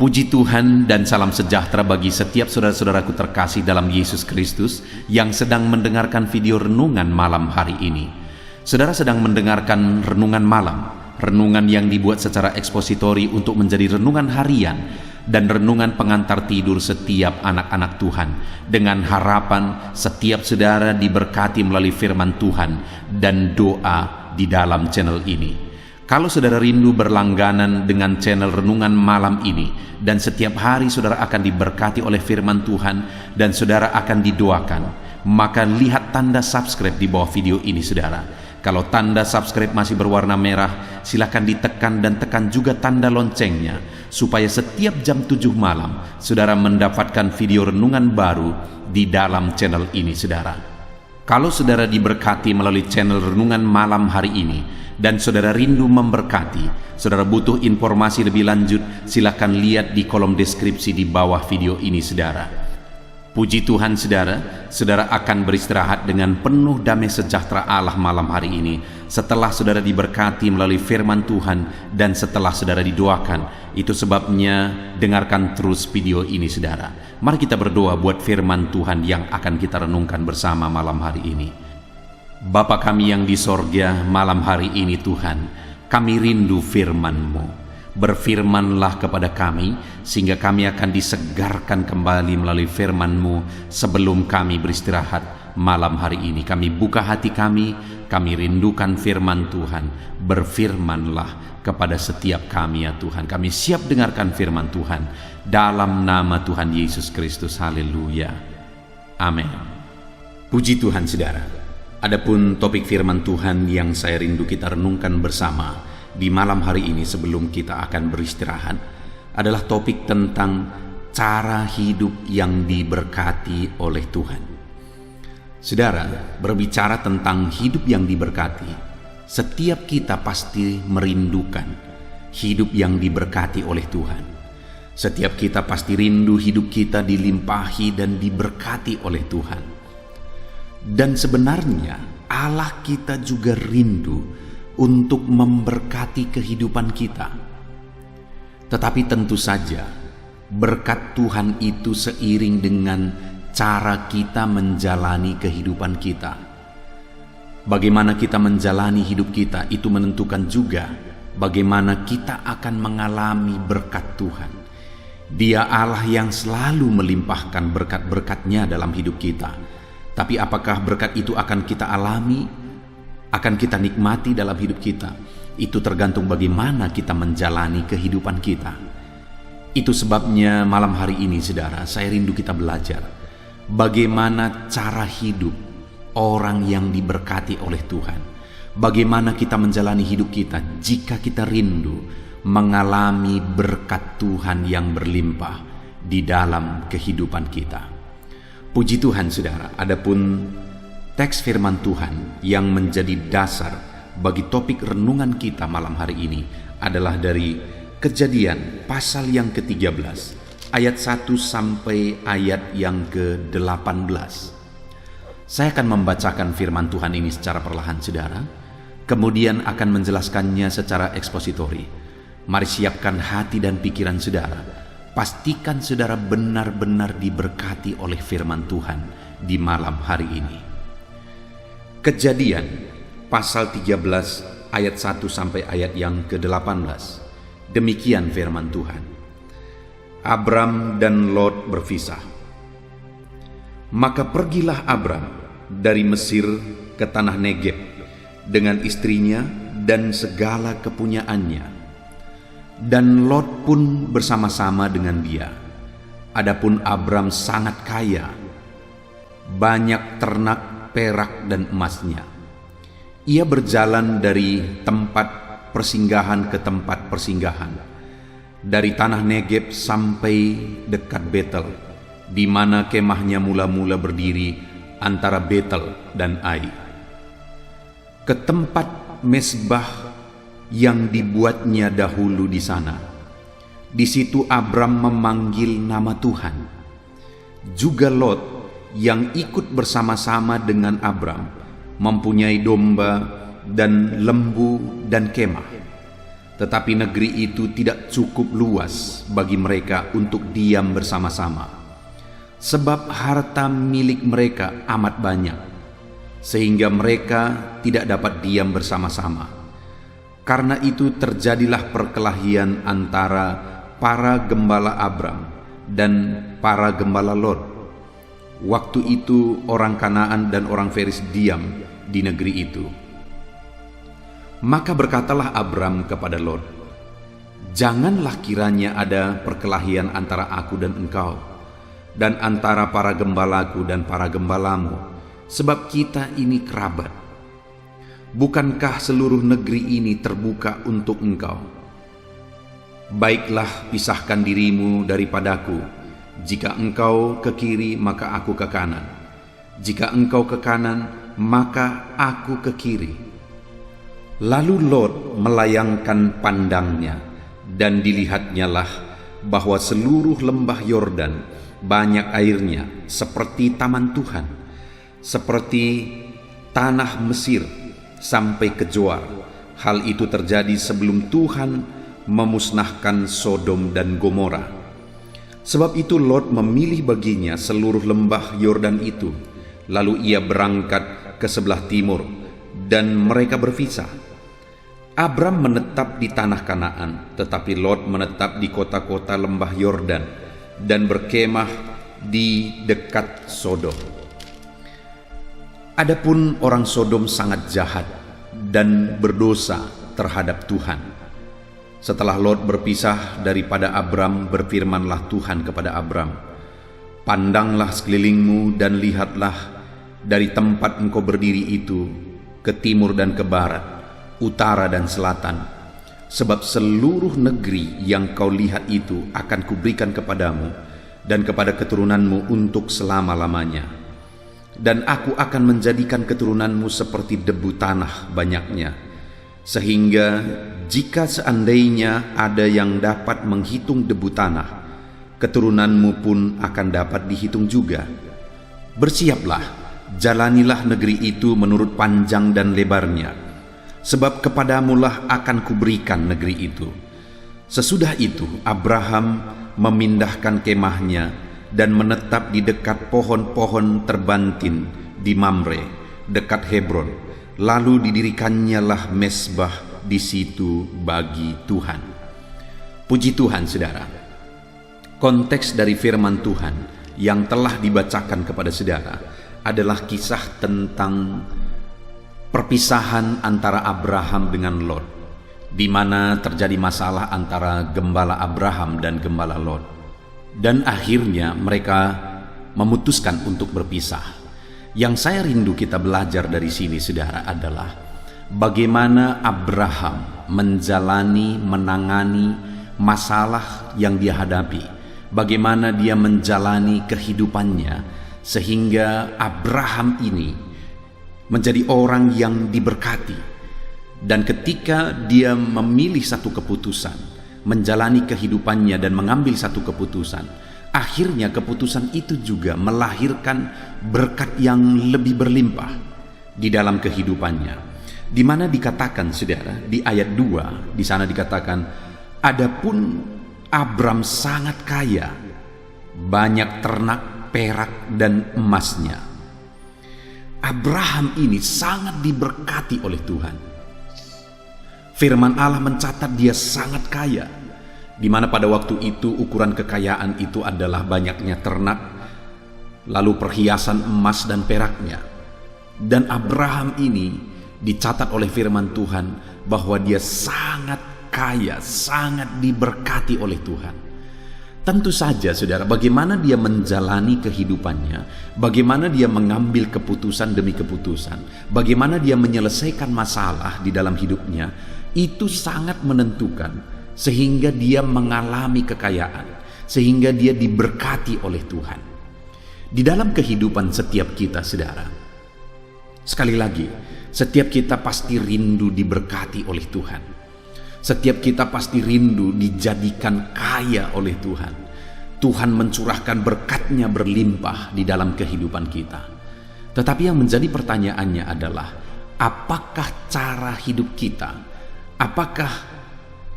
Puji Tuhan dan salam sejahtera bagi setiap saudara-saudaraku terkasih dalam Yesus Kristus yang sedang mendengarkan video renungan malam hari ini. Saudara sedang mendengarkan renungan malam, renungan yang dibuat secara ekspositori untuk menjadi renungan harian dan renungan pengantar tidur setiap anak-anak Tuhan, dengan harapan setiap saudara diberkati melalui firman Tuhan dan doa di dalam channel ini. Kalau saudara rindu berlangganan dengan channel renungan malam ini dan setiap hari saudara akan diberkati oleh firman Tuhan dan saudara akan didoakan, maka lihat tanda subscribe di bawah video ini saudara. Kalau tanda subscribe masih berwarna merah, silakan ditekan dan tekan juga tanda loncengnya supaya setiap jam 7 malam saudara mendapatkan video renungan baru di dalam channel ini saudara. Kalau saudara diberkati melalui channel renungan malam hari ini dan saudara rindu memberkati, saudara butuh informasi lebih lanjut, silakan lihat di kolom deskripsi di bawah video ini saudara. Puji Tuhan saudara, saudara akan beristirahat dengan penuh damai sejahtera Allah malam hari ini setelah saudara diberkati melalui firman Tuhan dan setelah saudara didoakan. Itu sebabnya dengarkan terus video ini saudara. Mari kita berdoa buat firman Tuhan yang akan kita renungkan bersama malam hari ini. Bapa kami yang di sorga, malam hari ini Tuhan, kami rindu firman-Mu. Berfirmanlah kepada kami, sehingga kami akan disegarkan kembali melalui firman-Mu sebelum kami beristirahat malam hari ini. Kami buka hati kami rindukan firman Tuhan. Berfirmanlah kepada setiap kami ya Tuhan. Kami siap dengarkan firman Tuhan. Dalam nama Tuhan Yesus Kristus, haleluya. Amin. Puji Tuhan saudara. Adapun topik firman Tuhan yang saya rindu kita renungkan bersama di malam hari ini sebelum kita akan beristirahat adalah topik tentang cara hidup yang diberkati oleh Tuhan. Saudara, berbicara tentang hidup yang diberkati, setiap kita pasti merindukan hidup yang diberkati oleh Tuhan. Setiap kita pasti rindu hidup kita dilimpahi dan diberkati oleh Tuhan. Dan sebenarnya Allah kita juga rindu untuk memberkati kehidupan kita. Tetapi tentu saja berkat Tuhan itu seiring dengan cara kita menjalani kehidupan kita. Bagaimana kita menjalani hidup kita itu menentukan juga bagaimana kita akan mengalami berkat Tuhan. Dia Allah yang selalu melimpahkan berkat-berkat-Nya dalam hidup kita. Tapi apakah berkat itu akan kita alami, akan kita nikmati dalam hidup kita? Itu tergantung bagaimana kita menjalani kehidupan kita. Itu sebabnya malam hari ini saudara, saya rindu kita belajar bagaimana cara hidup orang yang diberkati oleh Tuhan. Bagaimana kita menjalani hidup kita jika kita rindu mengalami berkat Tuhan yang berlimpah di dalam kehidupan kita. Puji Tuhan saudara, adapun teks firman Tuhan yang menjadi dasar bagi topik renungan kita malam hari ini adalah dari Kejadian pasal yang ke-13 ayat 1 sampai ayat yang ke-18. Saya akan membacakan firman Tuhan ini secara perlahan saudara, kemudian akan menjelaskannya secara ekspositori. Mari siapkan hati dan pikiran saudara. Pastikan saudara benar-benar diberkati oleh firman Tuhan di malam hari ini. Kejadian pasal 13 ayat 1 sampai ayat yang ke-18. Demikian firman Tuhan. Abram dan Lot berpisah. Maka pergilah Abram dari Mesir ke tanah Negeb dengan istrinya dan segala kepunyaannya. Dan Lot pun bersama-sama dengan dia. Adapun Abram sangat kaya, banyak ternak, perak dan emasnya. Ia berjalan dari tempat persinggahan ke tempat persinggahan, dari tanah Negeb sampai dekat Betel, di mana kemahnya mula-mula berdiri antara Betel dan Ai, ke tempat mesbah yang dibuatnya dahulu di sana. Di situ Abram memanggil nama Tuhan. Juga Lot yang ikut bersama-sama dengan Abram mempunyai domba dan lembu dan kemah. Tetapi negeri itu tidak cukup luas bagi mereka untuk diam bersama-sama, sebab harta milik mereka amat banyak, sehingga mereka tidak dapat diam bersama-sama. Karena itu terjadilah perkelahian antara para gembala Abram dan para gembala Lot. Waktu itu orang Kanaan dan orang Feris diam di negeri itu. Maka berkatalah Abram kepada Lot, "Janganlah kiranya ada perkelahian antara aku dan engkau, dan antara para gembalaku dan para gembalamu, sebab kita ini kerabat. Bukankah seluruh negeri ini terbuka untuk engkau? Baiklah, pisahkan dirimu daripadaku. Jika engkau ke kiri, maka aku ke kanan. Jika engkau ke kanan, maka aku ke kiri." Lalu Lot melayangkan pandangnya, dan dilihatnyalah bahwa seluruh lembah Yordan banyak airnya seperti taman Tuhan, seperti tanah Mesir sampai ke Zoar. Hal itu terjadi sebelum Tuhan memusnahkan Sodom dan Gomora. Sebab itu Lot memilih baginya seluruh lembah Yordan itu. Lalu ia berangkat ke sebelah timur, dan mereka berpisah. Abram menetap di tanah Kanaan, tetapi Lot menetap di kota-kota lembah Yordan dan berkemah di dekat Sodom. Adapun orang Sodom sangat jahat dan berdosa terhadap Tuhan. Setelah Lot berpisah daripada Abram, berfirmanlah Tuhan kepada Abram, "Pandanglah sekelilingmu dan lihatlah dari tempat engkau berdiri itu ke timur dan ke barat, utara dan selatan, sebab seluruh negeri yang kau lihat itu akan kuberikan kepadamu dan kepada keturunanmu untuk selama-lamanya. Dan aku akan menjadikan keturunanmu seperti debu tanah banyaknya, sehingga jika seandainya ada yang dapat menghitung debu tanah, keturunanmu pun akan dapat dihitung juga. Bersiaplah, jalanilah negeri itu menurut panjang dan lebarnya, sebab kepadamulah akan kuberikan negeri itu." Sesudah itu Abraham memindahkan kemahnya dan menetap di dekat pohon-pohon terbantin di Mamre, dekat Hebron. Lalu didirikannya mezbah di situ bagi Tuhan. Puji Tuhan, saudara. Konteks dari firman Tuhan yang telah dibacakan kepada saudara adalah kisah tentang perpisahan antara Abraham dengan Lot, di mana terjadi masalah antara gembala Abraham dan gembala Lot. Dan akhirnya mereka memutuskan untuk berpisah. Yang saya rindu kita belajar dari sini, saudara, adalah bagaimana Abraham menangani masalah yang dia hadapi. Bagaimana dia menjalani kehidupannya sehingga Abraham ini menjadi orang yang diberkati. Dan ketika dia memilih satu keputusan, menjalani kehidupannya dan mengambil satu keputusan, akhirnya keputusan itu juga melahirkan berkat yang lebih berlimpah di dalam kehidupannya. Di mana dikatakan, saudara, di ayat 2, di sana dikatakan, "Adapun Abram sangat kaya, banyak ternak, perak, dan emasnya." Abraham ini sangat diberkati oleh Tuhan. Firman Allah mencatat dia sangat kaya, di mana pada waktu itu ukuran kekayaan itu adalah banyaknya ternak, lalu perhiasan emas dan peraknya. Dan Abraham ini dicatat oleh firman Tuhan bahwa dia sangat kaya, sangat diberkati oleh Tuhan. Tentu saja, saudara, bagaimana dia menjalani kehidupannya, bagaimana dia mengambil keputusan demi keputusan, bagaimana dia menyelesaikan masalah di dalam hidupnya, itu sangat menentukan sehingga dia mengalami kekayaan, sehingga dia diberkati oleh Tuhan. Di dalam kehidupan setiap kita, saudara, sekali lagi, setiap kita pasti rindu diberkati oleh Tuhan. Setiap kita pasti rindu dijadikan kaya oleh Tuhan. Tuhan mencurahkan berkat-Nya berlimpah di dalam kehidupan kita. Tetapi yang menjadi pertanyaannya adalah, apakah cara hidup kita, apakah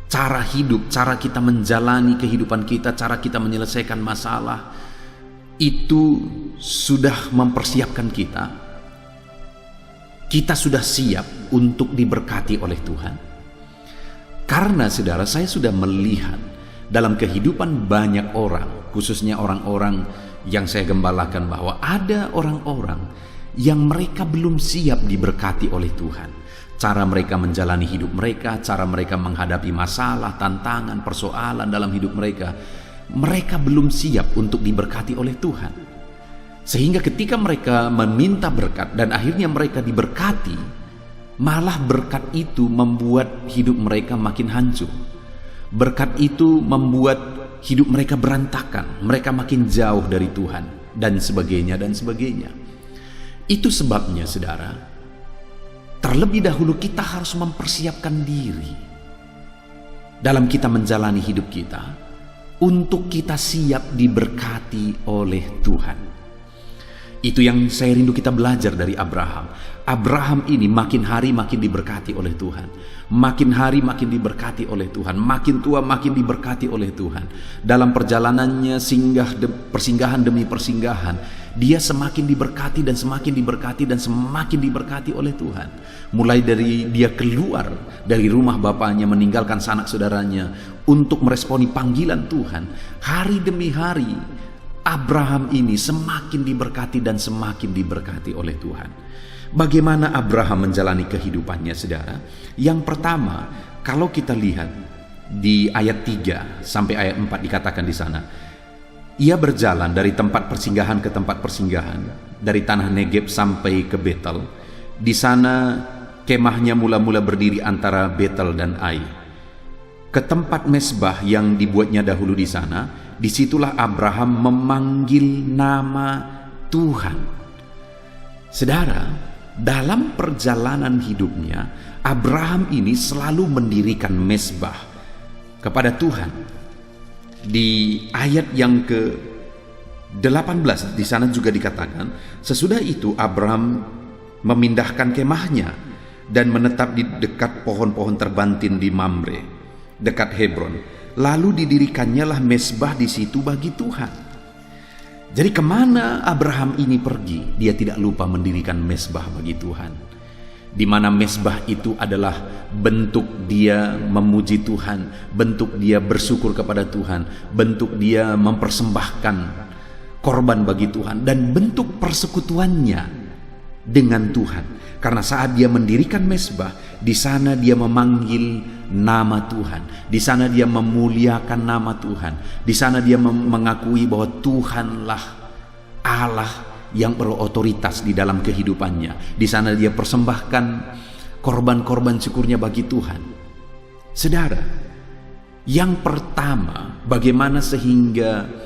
cara hidup, cara kita menjalani kehidupan kita, cara kita menyelesaikan masalah, itu sudah mempersiapkan kita. Kita sudah siap untuk diberkati oleh Tuhan. Karena saudara, saya sudah melihat dalam kehidupan banyak orang, khususnya orang-orang yang saya gembalakan, bahwa ada orang-orang yang mereka belum siap diberkati oleh Tuhan. Cara mereka menjalani hidup mereka, cara mereka menghadapi masalah, tantangan, persoalan dalam hidup mereka, mereka belum siap untuk diberkati oleh Tuhan. Sehingga ketika mereka meminta berkat dan akhirnya mereka diberkati, malah berkat itu membuat hidup mereka makin hancur. Berkat itu membuat hidup mereka berantakan, mereka makin jauh dari Tuhan, dan sebagainya dan sebagainya. Itu sebabnya saudara, terlebih dahulu kita harus mempersiapkan diri dalam kita menjalani hidup kita untuk kita siap diberkati oleh Tuhan. Itu yang saya rindu kita belajar dari Abraham. Abraham ini makin hari makin diberkati oleh Tuhan. Makin hari makin diberkati oleh Tuhan. Makin tua makin diberkati oleh Tuhan. Dalam perjalanannya persinggahan demi persinggahan, dia semakin diberkati dan semakin diberkati dan semakin diberkati oleh Tuhan. Mulai dari dia keluar dari rumah bapaknya, meninggalkan sanak saudaranya untuk meresponi panggilan Tuhan, hari demi hari Abraham ini semakin diberkati dan semakin diberkati oleh Tuhan. Bagaimana Abraham menjalani kehidupannya, saudara? Yang pertama, kalau kita lihat di ayat 3 sampai ayat 4 dikatakan di sana, ia berjalan dari tempat persinggahan ke tempat persinggahan, dari tanah Negeb sampai ke Betel. Di sana kemahnya mula-mula berdiri antara Betel dan Ai. Ke tempat mezbah yang dibuatnya dahulu di sana, disitulah Abraham memanggil nama Tuhan. Saudara, dalam perjalanan hidupnya, Abraham ini selalu mendirikan mezbah kepada Tuhan. Di ayat yang ke-18 di sana juga dikatakan, sesudah itu Abraham memindahkan kemahnya dan menetap di dekat pohon-pohon terbantin di Mamre, dekat Hebron. Lalu didirikannya lah mezbah di situ bagi Tuhan. Jadi kemana Abraham ini pergi, dia tidak lupa mendirikan mezbah bagi Tuhan. Di mana mezbah itu adalah bentuk dia memuji Tuhan, bentuk dia bersyukur kepada Tuhan, bentuk dia mempersembahkan korban bagi Tuhan, dan bentuk persekutuannya dengan Tuhan. Karena saat dia mendirikan mezbah, di sana dia memanggil nama Tuhan, di sana dia memuliakan nama Tuhan, di sana dia mengakui bahwa Tuhanlah Allah yang berotoritas di dalam kehidupannya. Di sana dia persembahkan korban-korban syukurnya bagi Tuhan. Saudara, yang pertama, bagaimana sehingga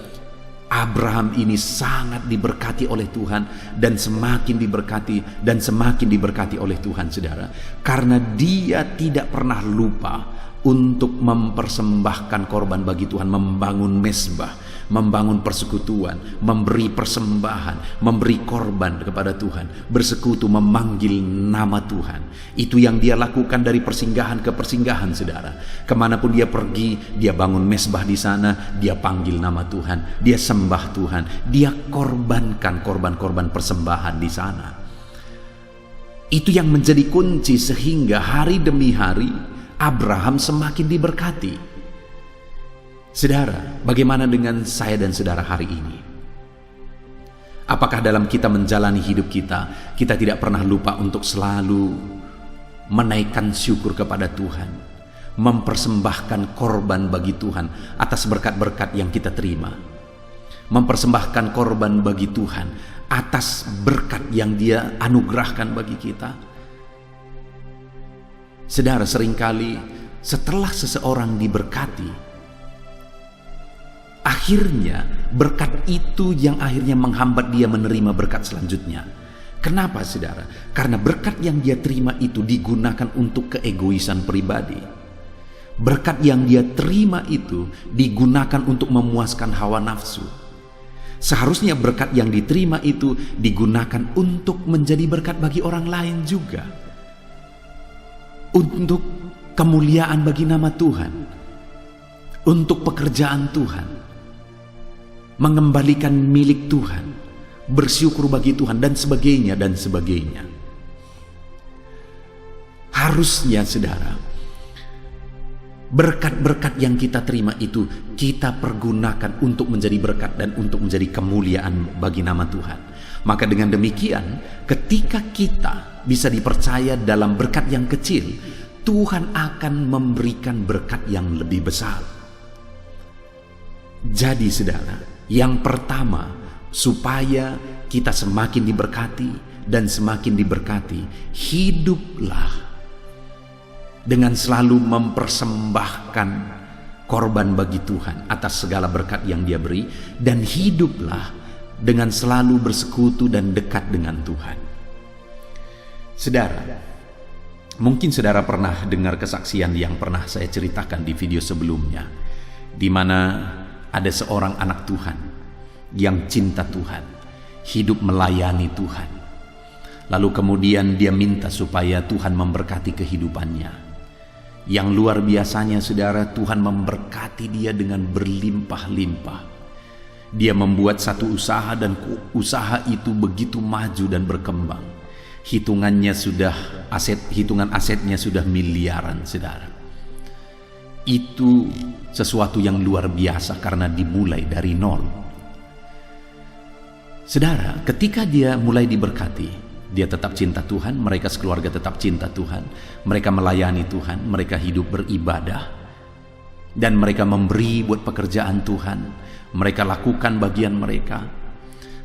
Abraham ini sangat diberkati oleh Tuhan dan semakin diberkati oleh Tuhan, saudara, karena dia tidak pernah lupa untuk mempersembahkan korban bagi Tuhan, membangun mezbah, membangun persekutuan, memberi persembahan, memberi korban kepada Tuhan, bersekutu, memanggil nama Tuhan. Itu yang dia lakukan dari persinggahan ke persinggahan, saudara. Kemanapun dia pergi, dia bangun mezbah di sana, dia panggil nama Tuhan, dia sembah Tuhan, dia korbankan korban-korban persembahan di sana. Itu yang menjadi kunci sehingga hari demi hari Abraham semakin diberkati. Saudara, bagaimana dengan saya dan saudara hari ini? Apakah dalam kita menjalani hidup kita, kita tidak pernah lupa untuk selalu menaikkan syukur kepada Tuhan, mempersembahkan korban bagi Tuhan atas berkat-berkat yang kita terima, mempersembahkan korban bagi Tuhan atas berkat yang Dia anugerahkan bagi kita? Saudara, seringkali setelah seseorang diberkati, akhirnya berkat itu yang akhirnya menghambat dia menerima berkat selanjutnya. Kenapa, saudara? Karena berkat yang dia terima itu digunakan untuk keegoisan pribadi. Berkat yang dia terima itu digunakan untuk memuaskan hawa nafsu. Seharusnya berkat yang diterima itu digunakan untuk menjadi berkat bagi orang lain juga, untuk kemuliaan bagi nama Tuhan, untuk pekerjaan Tuhan, mengembalikan milik Tuhan, bersyukur bagi Tuhan, dan sebagainya, dan sebagainya. Harusnya saudara, berkat-berkat yang kita terima itu kita pergunakan untuk menjadi berkat dan untuk menjadi kemuliaan bagi nama Tuhan. Maka dengan demikian, ketika kita bisa dipercaya dalam berkat yang kecil, Tuhan akan memberikan berkat yang lebih besar. Jadi saudara, yang pertama, supaya kita semakin diberkati dan semakin diberkati, hiduplah dengan selalu mempersembahkan korban bagi Tuhan atas segala berkat yang Dia beri, dan hiduplah dengan selalu bersekutu dan dekat dengan Tuhan. Saudara, mungkin saudara pernah dengar kesaksian yang pernah saya ceritakan di video sebelumnya, di mana ada seorang anak Tuhan yang cinta Tuhan, hidup melayani Tuhan. Lalu kemudian dia minta supaya Tuhan memberkati kehidupannya. Yang luar biasanya saudara, Tuhan memberkati dia dengan berlimpah-limpah. Dia membuat satu usaha dan usaha itu begitu maju dan berkembang. Hitungan asetnya sudah miliaran, saudara. Itu sesuatu yang luar biasa karena dimulai dari nol. Saudara, ketika dia mulai diberkati, dia tetap cinta Tuhan, mereka sekeluarga tetap cinta Tuhan, mereka melayani Tuhan, mereka hidup beribadah, dan mereka memberi buat pekerjaan Tuhan, mereka lakukan bagian mereka.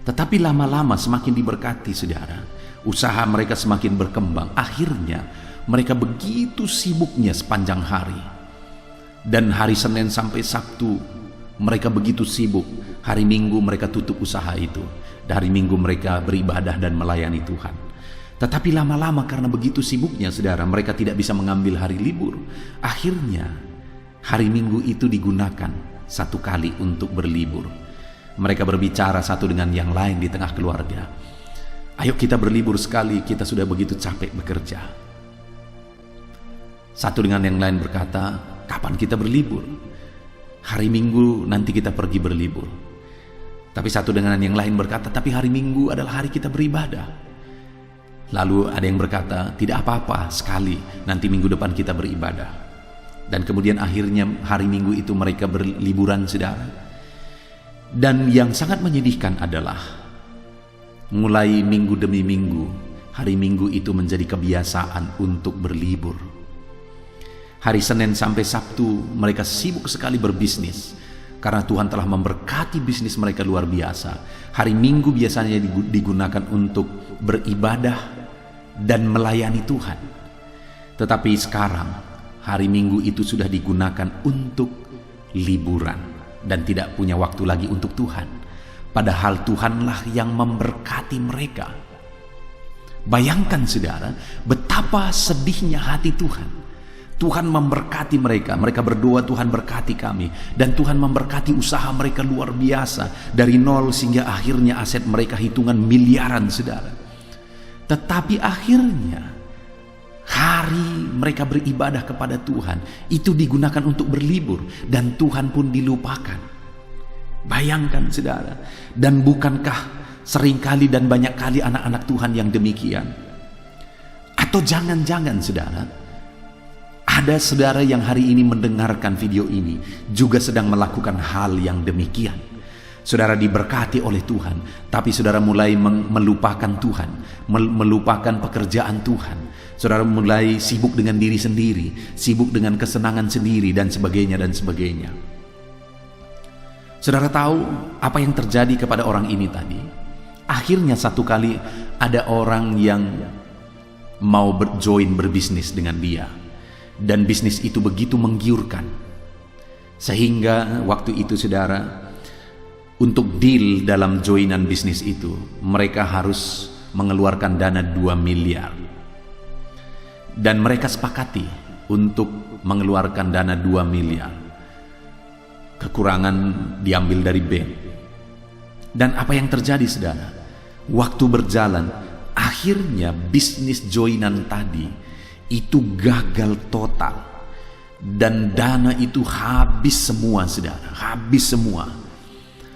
Tetapi lama-lama semakin diberkati saudara, usaha mereka semakin berkembang. Akhirnya mereka begitu sibuknya sepanjang hari, dan hari Senin sampai Sabtu mereka begitu sibuk. Hari Minggu mereka tutup usaha itu. Hari Minggu mereka beribadah dan melayani Tuhan. Tetapi lama-lama karena begitu sibuknya saudara, mereka tidak bisa mengambil hari libur. Akhirnya hari Minggu itu digunakan satu kali untuk berlibur. Mereka berbicara satu dengan yang lain di tengah keluarga. Ayo kita berlibur sekali, kita sudah begitu capek bekerja. Satu dengan yang lain berkata, kapan kita berlibur? Hari Minggu nanti kita pergi berlibur. Tapi satu dengan yang lain berkata, tapi hari Minggu adalah hari kita beribadah. Lalu ada yang berkata, tidak apa-apa sekali, nanti minggu depan kita beribadah. Dan kemudian akhirnya hari Minggu itu mereka berliburan saudara. Dan yang sangat menyedihkan adalah mulai minggu demi minggu, hari Minggu itu menjadi kebiasaan untuk berlibur. Hari Senin sampai Sabtu mereka sibuk sekali berbisnis, karena Tuhan telah memberkati bisnis mereka luar biasa. Hari Minggu biasanya digunakan untuk beribadah dan melayani Tuhan. Tetapi sekarang hari Minggu itu sudah digunakan untuk liburan dan tidak punya waktu lagi untuk Tuhan. Padahal Tuhanlah yang memberkati mereka. Bayangkan saudara, betapa sedihnya hati Tuhan. Tuhan memberkati mereka, mereka berdoa Tuhan berkati kami, dan Tuhan memberkati usaha mereka luar biasa, dari nol sehingga akhirnya aset mereka hitungan miliaran saudara. Tetapi akhirnya hari mereka beribadah kepada Tuhan itu digunakan untuk berlibur, dan Tuhan pun dilupakan. Bayangkan saudara, dan bukankah seringkali dan banyak kali anak-anak Tuhan yang demikian? Atau jangan-jangan saudara, ada saudara yang hari ini mendengarkan video ini juga sedang melakukan hal yang demikian. Saudara diberkati oleh Tuhan, tapi saudara mulai melupakan Tuhan, melupakan pekerjaan Tuhan. Saudara mulai sibuk dengan diri sendiri, sibuk dengan kesenangan sendiri, dan sebagainya dan sebagainya. Saudara tahu apa yang terjadi kepada orang ini tadi? Akhirnya satu kali ada orang yang mau join berbisnis dengan dia. Dan bisnis itu begitu menggiurkan, sehingga waktu itu saudara, untuk deal dalam joinan bisnis itu mereka harus mengeluarkan dana 2 miliar. Dan mereka sepakati untuk mengeluarkan dana 2 miliar. Kekurangan diambil dari bank. Dan apa yang terjadi saudara? Waktu berjalan, akhirnya bisnis joinan tadi itu gagal total. Dan dana itu habis semua, saudara, habis semua.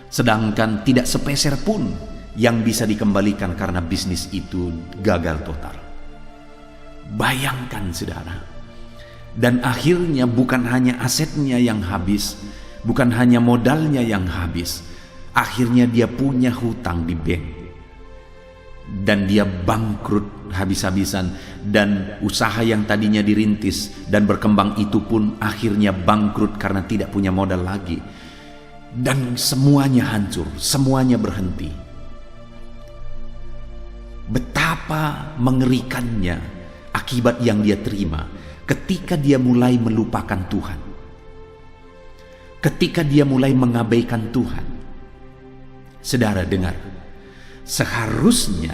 Sedangkan tidak sepeser pun yang bisa dikembalikan karena bisnis itu gagal total. Bayangkan, saudara. Dan akhirnya bukan hanya asetnya yang habis, bukan hanya modalnya yang habis, akhirnya dia punya hutang di bank. Dan dia bangkrut habis-habisan, dan usaha yang tadinya dirintis dan berkembang itu pun akhirnya bangkrut karena tidak punya modal lagi. Dan semuanya hancur, semuanya berhenti. Betapa mengerikannya akibat yang dia terima ketika dia mulai melupakan Tuhan, ketika dia mulai mengabaikan Tuhan. Saudara dengar, seharusnya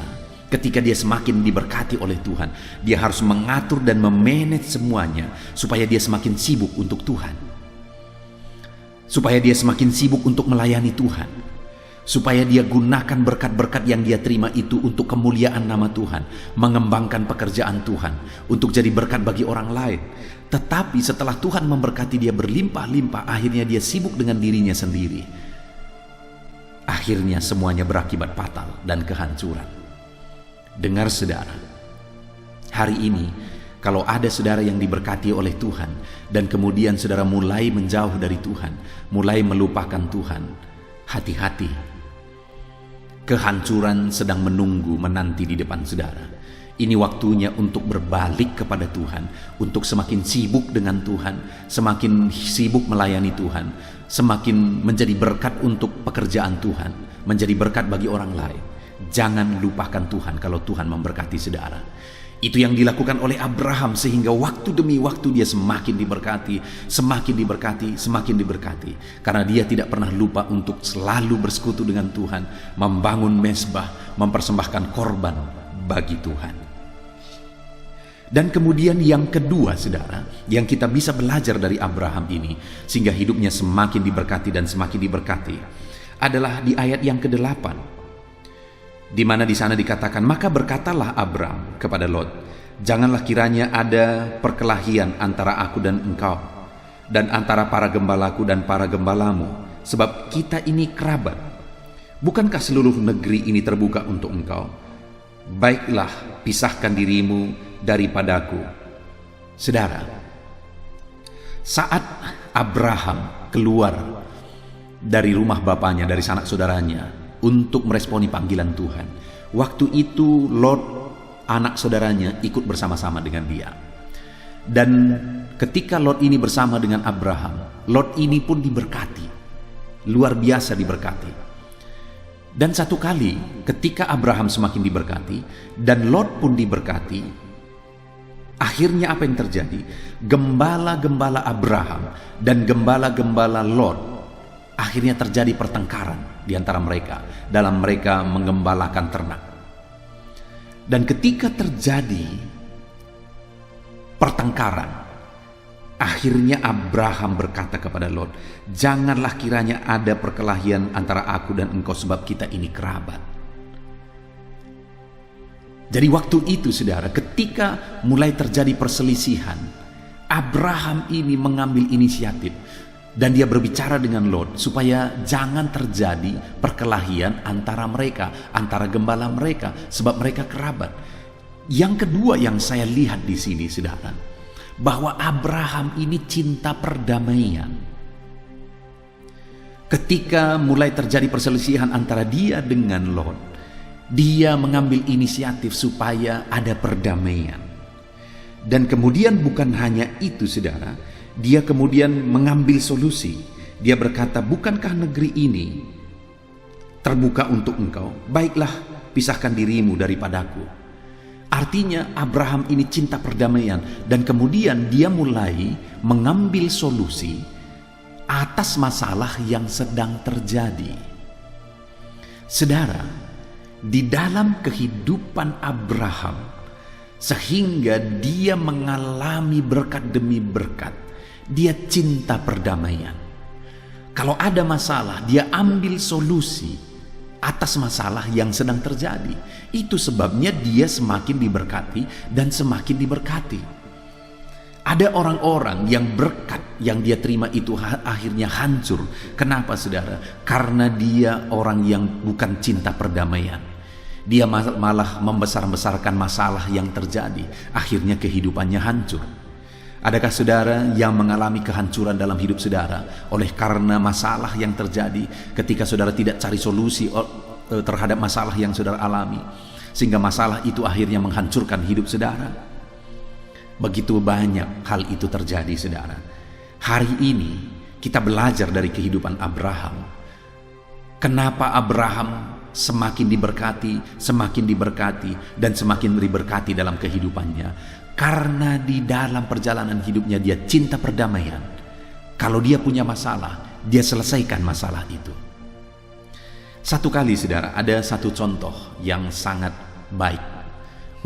ketika dia semakin diberkati oleh Tuhan, dia harus mengatur dan memanage semuanya supaya dia semakin sibuk untuk Tuhan, supaya dia semakin sibuk untuk melayani Tuhan, supaya dia gunakan berkat-berkat yang dia terima itu untuk kemuliaan nama Tuhan, mengembangkan pekerjaan Tuhan, untuk jadi berkat bagi orang lain. Tetapi setelah Tuhan memberkati dia berlimpah-limpah, akhirnya dia sibuk dengan dirinya sendiri. Akhirnya semuanya berakibat fatal dan kehancuran. Dengar, saudara, hari ini kalau ada saudara yang diberkati oleh Tuhan dan kemudian saudara mulai menjauh dari Tuhan, mulai melupakan Tuhan, hati-hati. Kehancuran sedang menunggu menanti di depan saudara. Ini waktunya untuk berbalik kepada Tuhan, untuk semakin sibuk dengan Tuhan, semakin sibuk melayani Tuhan, semakin menjadi berkat untuk pekerjaan Tuhan, menjadi berkat bagi orang lain. Jangan lupakan Tuhan kalau Tuhan memberkati saudara. Itu yang dilakukan oleh Abraham, sehingga waktu demi waktu dia semakin diberkati, semakin diberkati, semakin diberkati. Karena dia tidak pernah lupa untuk selalu bersekutu dengan Tuhan, membangun mezbah, mempersembahkan korban bagi Tuhan. Dan kemudian yang kedua, saudara, yang kita bisa belajar dari Abraham ini sehingga hidupnya semakin diberkati dan semakin diberkati adalah di ayat yang ke-8, di mana di sana dikatakan, maka berkatalah Abram kepada Lot, janganlah kiranya ada perkelahian antara aku dan engkau, dan antara para gembalaku dan para gembalamu, sebab kita ini kerabat. Bukankah seluruh negeri ini terbuka untuk engkau? Baiklah, pisahkan dirimu daripadaku. Saudara, saat Abraham keluar dari rumah bapaknya, dari sanak saudaranya, untuk meresponi panggilan Tuhan, waktu itu Lot, anak saudaranya, ikut bersama-sama dengan dia. Dan ketika Lot ini bersama dengan Abraham, Lot ini pun diberkati, luar biasa diberkati. Dan satu kali ketika Abraham semakin diberkati dan Lot pun diberkati, akhirnya apa yang terjadi? Gembala-gembala Abraham dan gembala-gembala Lot, akhirnya terjadi pertengkaran di antara mereka dalam mereka menggembalakan ternak. Dan ketika terjadi pertengkaran, akhirnya Abraham berkata kepada Lot, janganlah kiranya ada perkelahian antara aku dan engkau, sebab kita ini kerabat. Jadi waktu itu, saudara, ketika mulai terjadi perselisihan, Abraham ini mengambil inisiatif dan dia berbicara dengan Lot supaya jangan terjadi perkelahian antara mereka, antara gembala mereka, sebab mereka kerabat. Yang kedua yang saya lihat di sini, saudara, bahwa Abraham ini cinta perdamaian. Ketika mulai terjadi perselisihan antara dia dengan Lot, dia mengambil inisiatif supaya ada perdamaian. Dan kemudian bukan hanya itu, saudara, dia kemudian mengambil solusi. Dia berkata, bukankah negeri ini terbuka untuk engkau? Baiklah, pisahkan dirimu daripadaku. Artinya Abraham ini cinta perdamaian, dan kemudian dia mulai mengambil solusi atas masalah yang sedang terjadi. Saudara, di dalam kehidupan Abraham, sehingga dia mengalami berkat demi berkat, dia cinta perdamaian. Kalau ada masalah, dia ambil solusi atas masalah yang sedang terjadi. Itu sebabnya dia semakin diberkati dan semakin diberkati. Ada orang-orang yang berkat yang dia terima itu akhirnya hancur. Kenapa saudara? Karena dia orang yang bukan cinta perdamaian. Dia malah membesar-besarkan masalah yang terjadi. Akhirnya kehidupannya hancur. Adakah saudara yang mengalami kehancuran dalam hidup saudara oleh karena masalah yang terjadi ketika saudara tidak cari solusi terhadap masalah yang saudara alami, sehingga masalah itu akhirnya menghancurkan hidup saudara? Begitu banyak hal itu terjadi saudara. Hari ini kita belajar dari kehidupan Abraham. Kenapa Abraham semakin diberkati dan semakin diberkati dalam kehidupannya? Karena di dalam perjalanan hidupnya dia cinta perdamaian. Kalau dia punya masalah, dia selesaikan masalah itu. Satu kali saudara, ada satu contoh yang sangat baik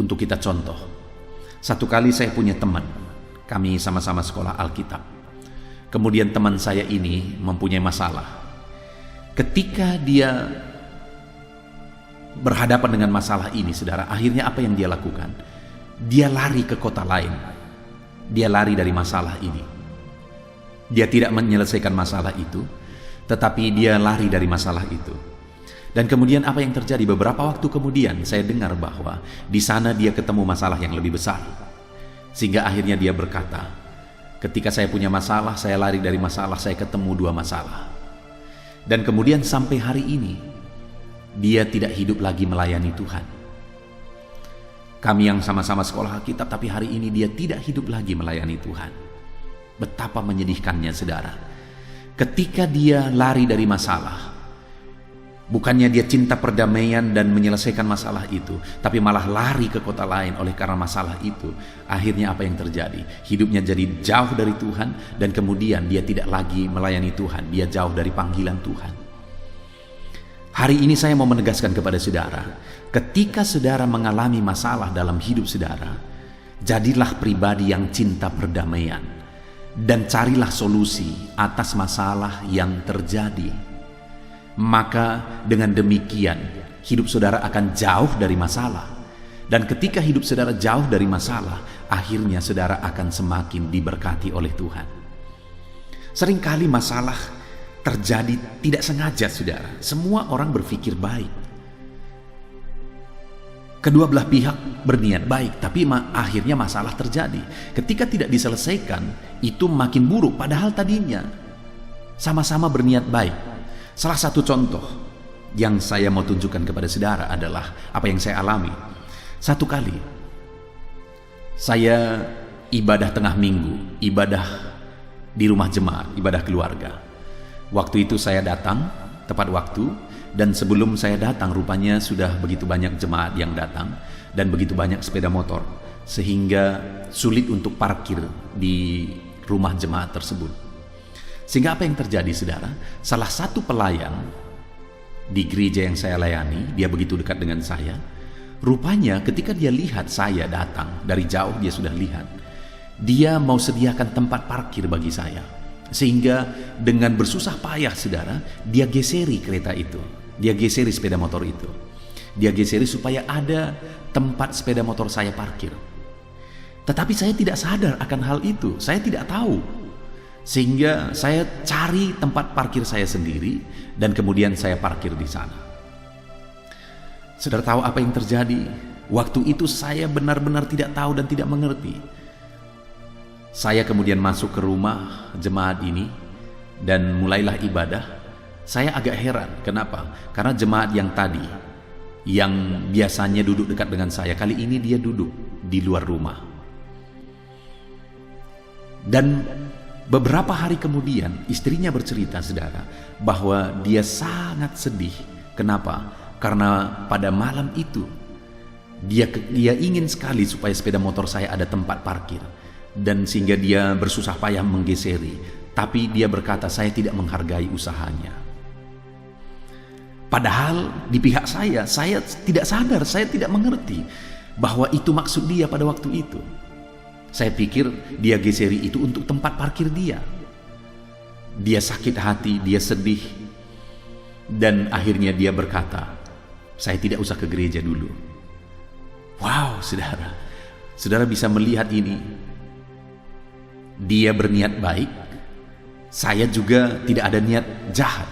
untuk kita contoh. Satu kali saya punya teman, kami sama-sama sekolah Alkitab. Kemudian teman saya ini mempunyai masalah. Ketika dia berhadapan dengan masalah ini saudara, akhirnya apa yang dia lakukan? Dia lari ke kota lain. Dia lari dari masalah ini. Dia tidak menyelesaikan masalah itu, tetapi dia lari dari masalah itu. Dan kemudian apa yang terjadi? Beberapa waktu kemudian saya dengar bahwa di sana dia ketemu masalah yang lebih besar. Sehingga akhirnya dia berkata, ketika saya punya masalah, saya lari dari masalah, saya ketemu dua masalah. Dan kemudian sampai hari ini dia tidak hidup lagi melayani Tuhan. Kami yang sama-sama sekolah Alkitab, tapi hari ini dia tidak hidup lagi melayani Tuhan. Betapa menyedihkannya saudara. Ketika dia lari dari masalah, bukannya dia cinta perdamaian dan menyelesaikan masalah itu, tapi malah lari ke kota lain oleh karena masalah itu. Akhirnya apa yang terjadi? Hidupnya jadi jauh dari Tuhan, dan kemudian dia tidak lagi melayani Tuhan. Dia jauh dari panggilan Tuhan. Hari ini saya mau menegaskan kepada saudara, ketika saudara mengalami masalah dalam hidup saudara, jadilah pribadi yang cinta perdamaian dan carilah solusi atas masalah yang terjadi. Maka dengan demikian hidup saudara akan jauh dari masalah. Dan ketika hidup saudara jauh dari masalah, akhirnya saudara akan semakin diberkati oleh Tuhan. Seringkali masalah terjadi tidak sengaja saudara. Semua orang berpikir baik. Kedua belah pihak berniat baik, tapi akhirnya masalah terjadi. Ketika tidak diselesaikan, itu makin buruk. Padahal tadinya sama-sama berniat baik. Salah satu contoh yang saya mau tunjukkan kepada saudara adalah apa yang saya alami. Satu kali saya ibadah tengah minggu, ibadah di rumah jemaat, ibadah keluarga. Waktu itu saya datang tepat waktu, dan sebelum saya datang rupanya sudah begitu banyak jemaat yang datang dan begitu banyak sepeda motor, sehingga sulit untuk parkir di rumah jemaat tersebut. Sehingga apa yang terjadi saudara? Salah satu pelayan di gereja yang saya layani, dia begitu dekat dengan saya. Rupanya ketika dia lihat saya datang, dari jauh dia sudah lihat, dia mau sediakan tempat parkir bagi saya. Sehingga dengan bersusah payah saudara, dia geseri kereta itu. Dia geseri sepeda motor itu. Dia geseri supaya ada tempat sepeda motor saya parkir. Tetapi saya tidak sadar akan hal itu. Saya tidak tahu. Sehingga saya cari tempat parkir saya sendiri dan kemudian saya parkir di sana. Saudara tahu apa yang terjadi? Waktu itu saya benar-benar tidak tahu dan tidak mengerti. Saya kemudian masuk ke rumah jemaat ini dan mulailah ibadah. Saya agak heran, kenapa? Karena jemaat yang tadi, yang biasanya duduk dekat dengan saya, kali ini dia duduk di luar rumah. Dan beberapa hari kemudian istrinya bercerita saudara bahwa dia sangat sedih. Kenapa? Karena pada malam itu dia ingin sekali supaya sepeda motor saya ada tempat parkir, dan sehingga dia bersusah payah menggeseri. Tapi dia berkata, saya tidak menghargai usahanya. Padahal di pihak saya tidak sadar, saya tidak mengerti bahwa itu maksud dia pada waktu itu. Saya pikir dia geseri itu untuk tempat parkir dia. Dia sakit hati, dia sedih. Dan akhirnya dia berkata, saya tidak usah ke gereja dulu. Wow, saudara. Saudara bisa melihat ini. Dia berniat baik, saya juga tidak ada niat jahat.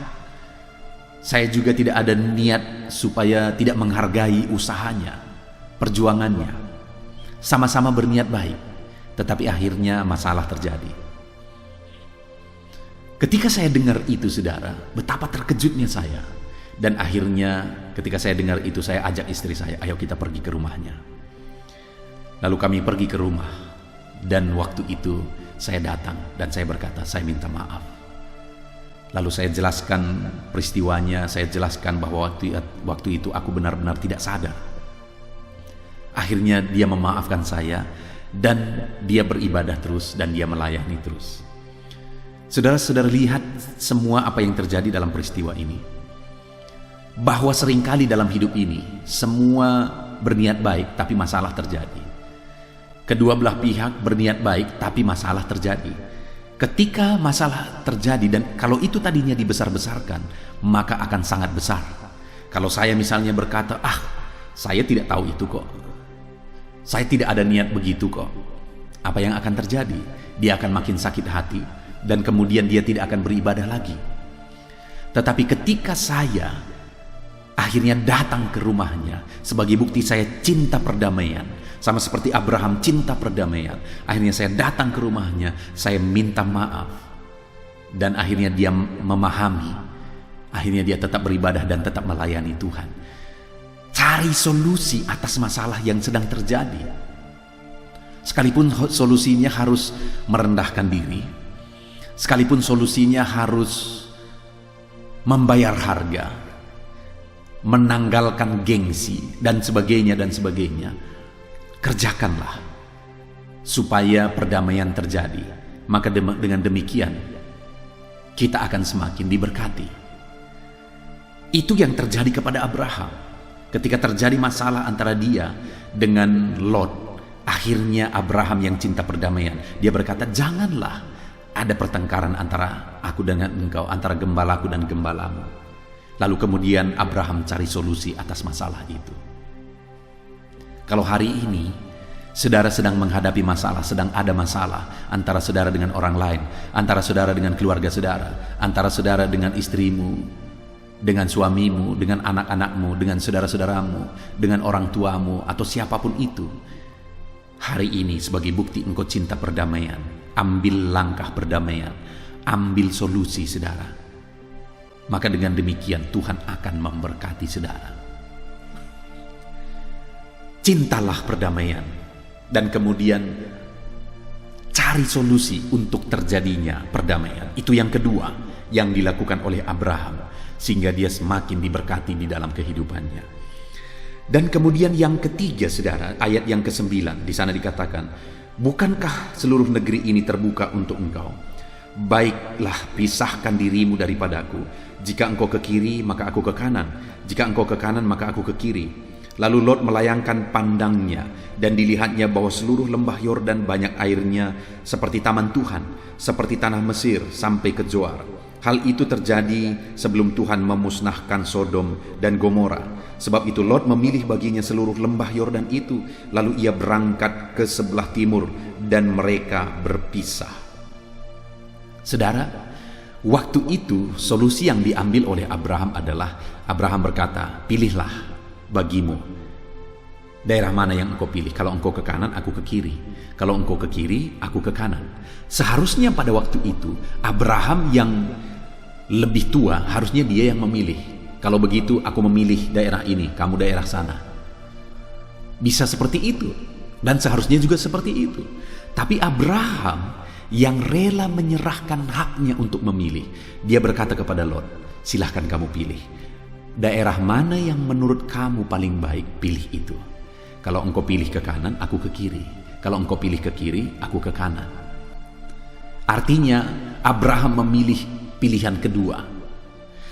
Saya juga tidak ada niat supaya tidak menghargai usahanya, perjuangannya. Sama-sama berniat baik, tetapi akhirnya masalah terjadi. Ketika saya dengar itu, saudara, betapa terkejutnya saya. Dan akhirnya ketika saya dengar itu, saya ajak istri saya, ayo kita pergi ke rumahnya. Lalu kami pergi ke rumah, dan waktu itu saya datang dan saya berkata, saya minta maaf. Lalu saya jelaskan peristiwanya, saya jelaskan bahwa waktu itu aku benar-benar tidak sadar. Akhirnya dia memaafkan saya, dan dia beribadah terus, dan dia melayani terus. Saudara-saudara, lihat semua apa yang terjadi dalam peristiwa ini. Bahwa seringkali dalam hidup ini, semua berniat baik, tapi masalah terjadi. Kedua belah pihak berniat baik, tapi masalah terjadi. Ketika masalah terjadi, dan kalau itu tadinya dibesar-besarkan, maka akan sangat besar. Kalau saya misalnya berkata, saya tidak tahu itu kok, saya tidak ada niat begitu kok, apa yang akan terjadi? Dia akan makin sakit hati, dan kemudian dia tidak akan beribadah lagi. Tetapi ketika saya akhirnya datang ke rumahnya, sebagai bukti saya cinta perdamaian, sama seperti Abraham cinta perdamaian. Akhirnya saya datang ke rumahnya, saya minta maaf, dan akhirnya dia memahami. Akhirnya dia tetap beribadah dan tetap melayani Tuhan. Cari solusi atas masalah yang sedang terjadi. Sekalipun solusinya harus merendahkan diri, sekalipun solusinya harus membayar harga, menanggalkan gengsi, dan sebagainya, kerjakanlah supaya perdamaian terjadi. Maka dengan demikian kita akan semakin diberkati. Itu yang terjadi kepada Abraham. Ketika terjadi masalah antara dia dengan Lot, akhirnya Abraham yang cinta perdamaian, dia berkata, janganlah ada pertengkaran antara aku dengan engkau, antara gembalaku dan gembalamu. Lalu kemudian Abraham cari solusi atas masalah itu. Kalau hari ini saudara sedang menghadapi masalah, sedang ada masalah antara saudara dengan orang lain, antara saudara dengan keluarga saudara, antara saudara dengan istrimu, dengan suamimu, dengan anak-anakmu, dengan saudara-saudaramu, dengan orang tuamu, atau siapapun itu, hari ini sebagai bukti engkau cinta perdamaian, ambil langkah perdamaian, ambil solusi, saudara. Maka dengan demikian Tuhan akan memberkati saudara. Cintalah perdamaian, dan kemudian cari solusi untuk terjadinya perdamaian. Itu yang kedua yang dilakukan oleh Abraham, sehingga dia semakin diberkati di dalam kehidupannya. Dan kemudian yang ketiga, saudara, ayat yang ke-9, di sana dikatakan, bukankah seluruh negeri ini terbuka untuk engkau? Baiklah, pisahkan dirimu daripadaku. Jika engkau ke kiri, maka aku ke kanan. Jika engkau ke kanan, maka aku ke kiri. Lalu Lot melayangkan pandangnya, dan dilihatnya bahwa seluruh lembah Yordan banyak airnya, seperti taman Tuhan, seperti tanah Mesir sampai ke Zoar. Hal itu terjadi sebelum Tuhan memusnahkan Sodom dan Gomora. Sebab itu Lot memilih baginya seluruh lembah Yordan itu, lalu ia berangkat ke sebelah timur, dan mereka berpisah. Saudara, waktu itu solusi yang diambil oleh Abraham adalah, Abraham berkata, pilihlah bagimu daerah mana yang engkau pilih. Kalau engkau ke kanan, aku ke kiri. Kalau engkau ke kiri, aku ke kanan. Seharusnya pada waktu itu Abraham yang lebih tua, harusnya dia yang memilih. Kalau begitu aku memilih daerah ini, kamu daerah sana. Bisa seperti itu, dan seharusnya juga seperti itu. Tapi Abraham yang rela menyerahkan haknya untuk memilih, dia berkata kepada Lot, silahkan kamu pilih. Daerah mana yang menurut kamu paling baik, pilih itu. Kalau engkau pilih ke kanan, aku ke kiri. Kalau engkau pilih ke kiri, aku ke kanan. Artinya Abraham memilih pilihan kedua.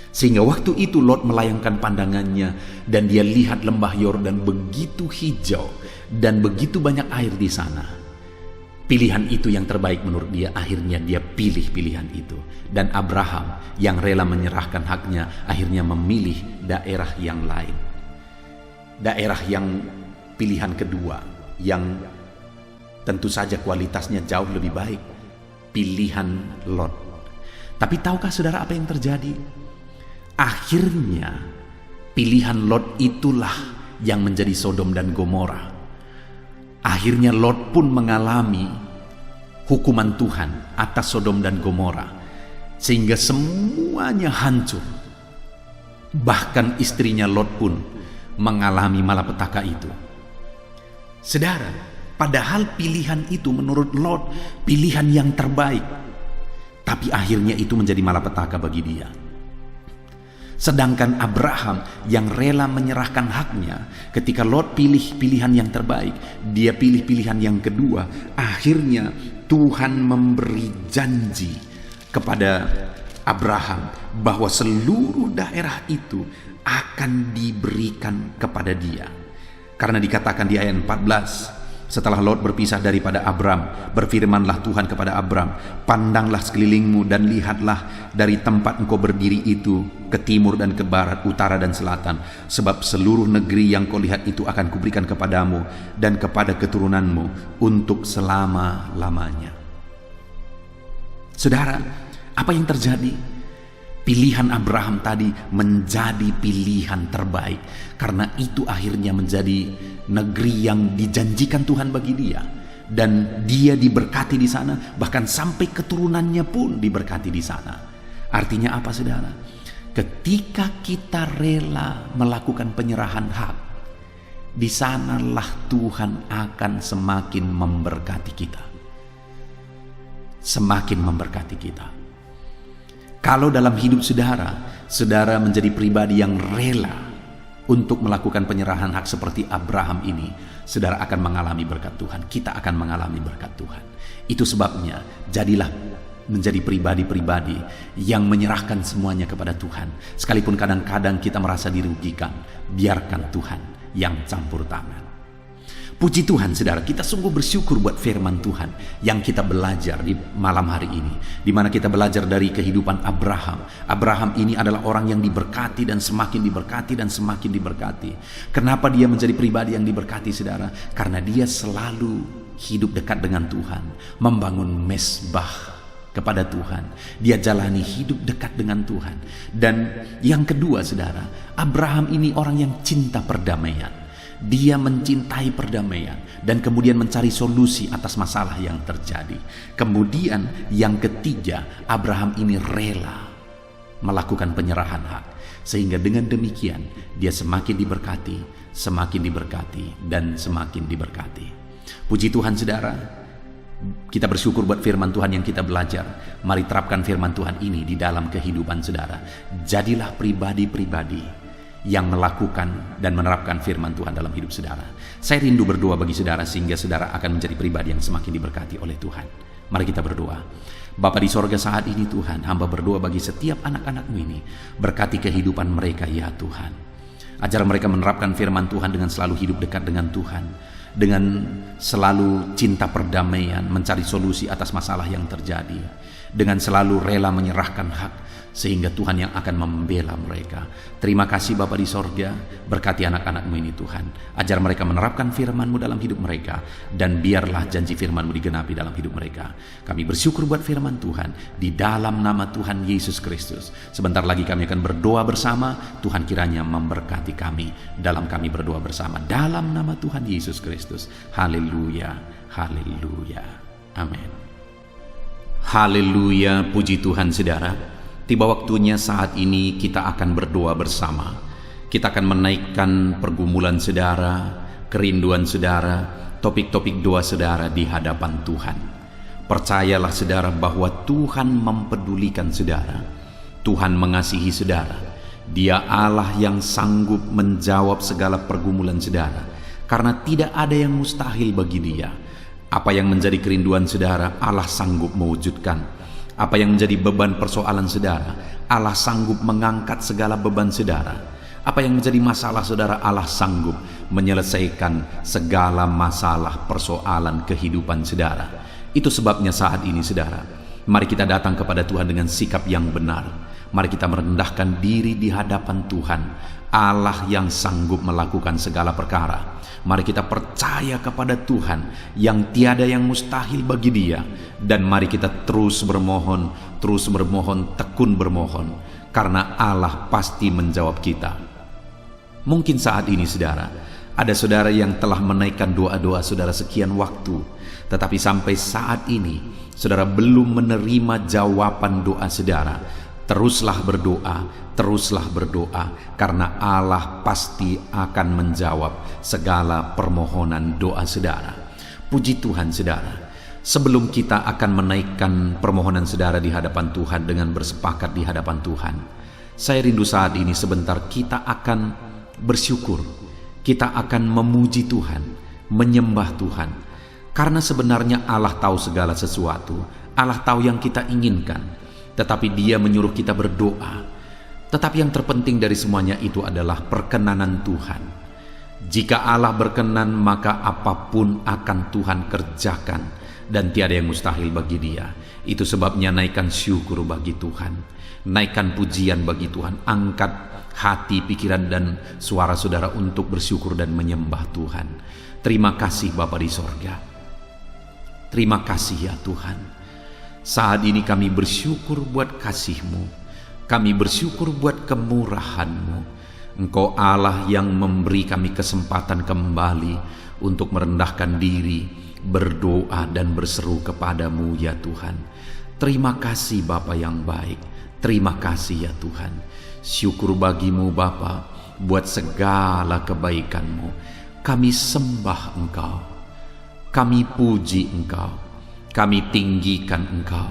Sehingga waktu itu Lot melayangkan pandangannya, dan dia lihat lembah Yordan begitu hijau dan begitu banyak air di sana. Pilihan itu yang terbaik menurut dia, akhirnya dia pilih pilihan itu. Dan Abraham yang rela menyerahkan haknya, akhirnya memilih daerah yang lain. Daerah yang pilihan kedua, yang tentu saja kualitasnya jauh lebih baik. pilihan Lot. Tapi tahukah saudara apa yang terjadi? Akhirnya pilihan Lot itulah yang menjadi Sodom dan Gomora. Akhirnya Lot pun mengalami hukuman Tuhan atas Sodom dan Gomora, sehingga semuanya hancur. Bahkan istrinya Lot pun mengalami malapetaka itu. Saudara, padahal pilihan itu menurut Lot pilihan yang terbaik, tapi akhirnya itu menjadi malapetaka bagi dia. Sedangkan Abraham yang rela menyerahkan haknya, ketika Lot pilih pilihan yang terbaik, dia pilih pilihan yang kedua. Akhirnya Tuhan memberi janji kepada Abraham bahwa seluruh daerah itu akan diberikan kepada dia. Karena dikatakan di ayat 14, setelah Lot berpisah daripada Abram, berfirmanlah Tuhan kepada Abram, pandanglah sekelilingmu dan lihatlah dari tempat engkau berdiri itu ke timur dan ke barat, utara dan selatan, sebab seluruh negeri yang kau lihat itu akan kuberikan kepadamu dan kepada keturunanmu untuk selama-lamanya. Saudara, apa yang terjadi? Pilihan Abraham tadi menjadi pilihan terbaik, karena itu akhirnya menjadi negeri yang dijanjikan Tuhan bagi dia, dan dia diberkati di sana, bahkan sampai keturunannya pun diberkati di sana. Artinya apa, saudara? Ketika kita rela melakukan penyerahan hak, di sanalah Tuhan akan semakin memberkati kita. Semakin memberkati kita. Kalau dalam hidup saudara menjadi pribadi yang rela untuk melakukan penyerahan hak seperti Abraham ini, saudara akan mengalami berkat Tuhan. Kita akan mengalami berkat Tuhan. Itu sebabnya jadilah menjadi pribadi-pribadi yang menyerahkan semuanya kepada Tuhan. Sekalipun kadang-kadang kita merasa dirugikan, biarkan Tuhan yang campur tangan. Puji Tuhan, saudara, kita sungguh bersyukur buat firman Tuhan yang kita belajar di malam hari ini, di mana kita belajar dari kehidupan Abraham. Abraham ini adalah orang yang diberkati dan semakin diberkati dan semakin diberkati. Kenapa dia menjadi pribadi yang diberkati, saudara? Karena dia selalu hidup dekat dengan Tuhan, membangun mesbah kepada Tuhan. Dia jalani hidup dekat dengan Tuhan. Dan yang kedua, saudara, Abraham ini orang yang cinta perdamaian. Dia mencintai perdamaian dan kemudian mencari solusi atas masalah yang terjadi. Kemudian yang ketiga, Abraham ini rela melakukan penyerahan hak, sehingga dengan demikian dia semakin diberkati, semakin diberkati, dan semakin diberkati. Puji Tuhan, saudara, kita bersyukur buat firman Tuhan yang kita belajar. Mari terapkan firman Tuhan ini di dalam kehidupan saudara. Jadilah pribadi-pribadi yang melakukan dan menerapkan firman Tuhan dalam hidup saudara. Saya rindu berdoa bagi saudara sehingga saudara akan menjadi pribadi yang semakin diberkati oleh Tuhan. Mari kita berdoa. Bapa di sorga, saat ini Tuhan, hamba berdoa bagi setiap anak-anak-Mu ini. Berkati kehidupan mereka ya Tuhan. Ajar mereka menerapkan firman Tuhan dengan selalu hidup dekat dengan Tuhan, dengan selalu cinta perdamaian, mencari solusi atas masalah yang terjadi, dengan selalu rela menyerahkan hak, sehingga Tuhan yang akan membela mereka. Terima kasih Bapa di sorga, berkati anak-anak-Mu ini Tuhan. Ajar mereka menerapkan firman-Mu dalam hidup mereka, dan biarlah janji firman-Mu digenapi dalam hidup mereka. Kami bersyukur buat firman Tuhan, di dalam nama Tuhan Yesus Kristus. Sebentar lagi kami akan berdoa bersama. Tuhan kiranya memberkati kami dalam kami berdoa bersama, dalam nama Tuhan Yesus Kristus. Haleluya, haleluya, amin. Haleluya, puji Tuhan saudara. Tiba waktunya saat ini kita akan berdoa bersama. Kita akan menaikkan pergumulan saudara, kerinduan saudara, topik-topik doa saudara di hadapan Tuhan. Percayalah saudara bahwa Tuhan mempedulikan saudara. Tuhan mengasihi saudara. Dia Allah yang sanggup menjawab segala pergumulan saudara, karena tidak ada yang mustahil bagi Dia. Apa yang menjadi kerinduan saudara, Allah sanggup mewujudkan. Apa yang menjadi beban persoalan saudara, Allah sanggup mengangkat segala beban saudara. Apa yang menjadi masalah saudara, Allah sanggup menyelesaikan segala masalah persoalan kehidupan saudara. Itu sebabnya saat ini saudara, mari kita datang kepada Tuhan dengan sikap yang benar. Mari kita merendahkan diri di hadapan Tuhan, Allah yang sanggup melakukan segala perkara. Mari kita percaya kepada Tuhan yang tiada yang mustahil bagi Dia. Dan mari kita terus bermohon, tekun bermohon, karena Allah pasti menjawab kita. Mungkin saat ini saudara, ada saudara yang telah menaikkan doa-doa saudara sekian waktu, tetapi sampai saat ini saudara belum menerima jawaban doa saudara. Teruslah berdoa, karena Allah pasti akan menjawab segala permohonan doa saudara. Puji Tuhan saudara. Sebelum kita akan menaikkan permohonan saudara di hadapan Tuhan dengan bersepakat di hadapan Tuhan, saya rindu saat ini sebentar kita akan bersyukur, kita akan memuji Tuhan, menyembah Tuhan. Karena sebenarnya Allah tahu segala sesuatu, Allah tahu yang kita inginkan, tetapi Dia menyuruh kita berdoa. Tetapi yang terpenting dari semuanya itu adalah perkenanan Tuhan. Jika Allah berkenan, maka apapun akan Tuhan kerjakan, dan tiada yang mustahil bagi Dia. Itu sebabnya naikkan syukur bagi Tuhan, naikkan pujian bagi Tuhan, angkat hati, pikiran, dan suara saudara untuk bersyukur dan menyembah Tuhan. Terima kasih Bapa di sorga. Terima kasih ya Tuhan. Saat ini kami bersyukur buat kasih-Mu, kami bersyukur buat kemurahan-Mu. Engkau Allah yang memberi kami kesempatan kembali untuk merendahkan diri, berdoa dan berseru kepadamu ya Tuhan. Terima kasih Bapa yang baik, terima kasih ya Tuhan. Syukur bagimu Bapa buat segala kebaikan-Mu. Kami sembah Engkau, kami puji Engkau, kami tinggikan Engkau,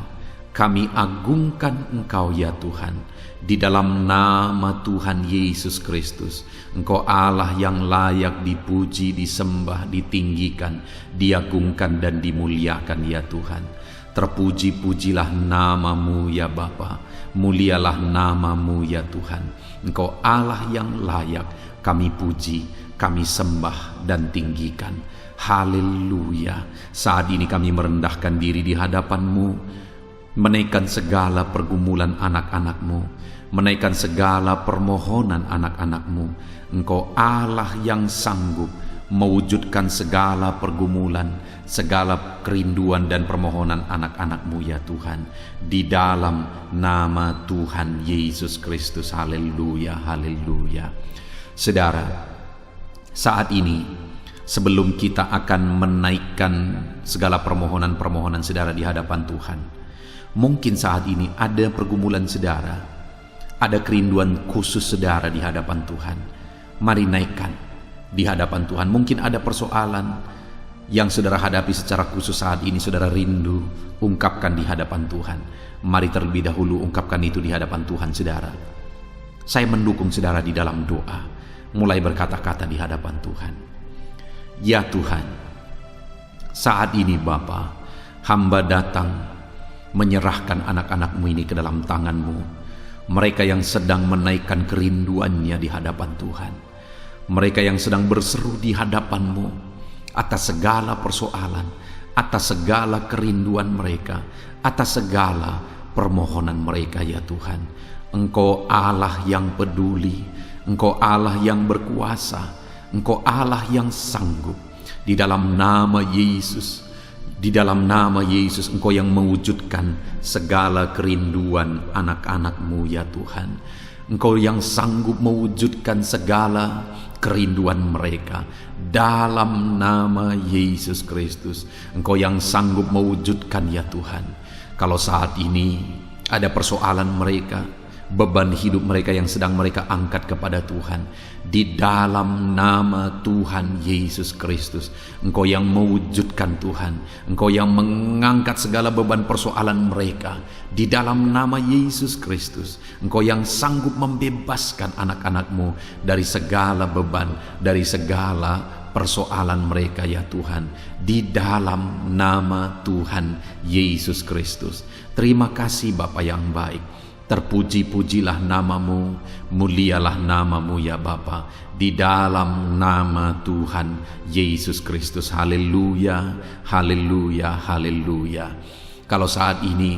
kami agungkan Engkau ya Tuhan. Di dalam nama Tuhan Yesus Kristus, Engkau Allah yang layak dipuji, disembah, ditinggikan, diagungkan dan dimuliakan ya Tuhan. Terpuji-pujilah nama-Mu ya Bapa, mulialah nama-Mu ya Tuhan. Engkau Allah yang layak kami puji, kami sembah dan tinggikan. Haleluya. Saat ini kami merendahkan diri di hadapan-Mu, menaikkan segala pergumulan anak-anak-Mu, menaikkan segala permohonan anak-anak-Mu. Engkau Allah yang sanggup mewujudkan segala pergumulan, segala kerinduan dan permohonan anak-anak-Mu ya Tuhan. Di dalam nama Tuhan Yesus Kristus. Haleluya, haleluya. Saudara, saat ini sebelum kita akan menaikkan segala permohonan-permohonan saudara di hadapan Tuhan, mungkin saat ini ada pergumulan saudara, ada kerinduan khusus saudara di hadapan Tuhan. Mari naikkan di hadapan Tuhan. Mungkin ada persoalan yang saudara hadapi secara khusus saat ini, saudara rindu, ungkapkan di hadapan Tuhan. Mari terlebih dahulu ungkapkan itu di hadapan Tuhan saudara. Saya mendukung saudara di dalam doa, mulai berkata-kata di hadapan Tuhan. Ya Tuhan, saat ini Bapa, hamba datang menyerahkan anak-anak-Mu ini ke dalam tangan-Mu. Mereka yang sedang menaikkan kerinduannya di hadapan Tuhan, mereka yang sedang berseru di hadapan-Mu atas segala persoalan, atas segala kerinduan mereka, atas segala permohonan mereka ya Tuhan. Engkau Allah yang peduli, Engkau Allah yang berkuasa, Engkau Allah yang sanggup. Di dalam nama Yesus, di dalam nama Yesus, Engkau yang mewujudkan segala kerinduan anak-anak-Mu ya Tuhan. Engkau yang sanggup mewujudkan segala kerinduan mereka. Dalam nama Yesus Kristus, Engkau yang sanggup mewujudkan ya Tuhan. Kalau saat ini ada persoalan mereka, beban hidup mereka yang sedang mereka angkat kepada Tuhan, di dalam nama Tuhan Yesus Kristus, Engkau yang mewujudkan Tuhan, Engkau yang mengangkat segala beban persoalan mereka. Di dalam nama Yesus Kristus, Engkau yang sanggup membebaskan anak-anak-Mu dari segala beban, dari segala persoalan mereka ya Tuhan. Di dalam nama Tuhan Yesus Kristus. Terima kasih Bapa yang baik. Terpuji-pujilah nama-Mu, mulialah nama-Mu ya Bapa, di dalam nama Tuhan Yesus Kristus. Haleluya, haleluya, haleluya. Kalau saat ini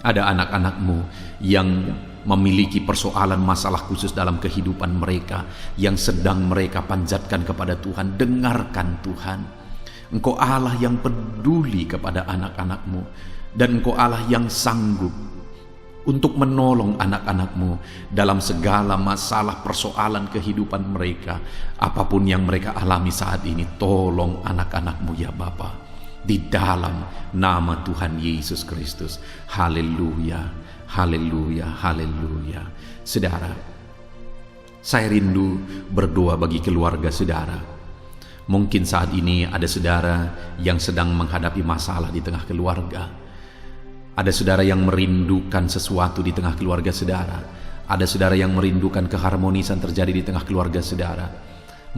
ada anak-anak-Mu yang memiliki persoalan masalah khusus dalam kehidupan mereka yang sedang mereka panjatkan kepada Tuhan, dengarkan Tuhan. Engkau Allah yang peduli kepada anak-anak-Mu, dan Engkau Allah yang sanggup untuk menolong anak-anak-Mu dalam segala masalah persoalan kehidupan mereka. Apapun yang mereka alami saat ini, tolong anak-anak-Mu ya Bapa, di dalam nama Tuhan Yesus Kristus. Haleluya, haleluya, haleluya. Saudara, saya rindu berdoa bagi keluarga saudara. Mungkin saat ini ada saudara yang sedang menghadapi masalah di tengah keluarga. Ada saudara yang merindukan sesuatu di tengah keluarga saudara. Ada saudara yang merindukan keharmonisan terjadi di tengah keluarga saudara.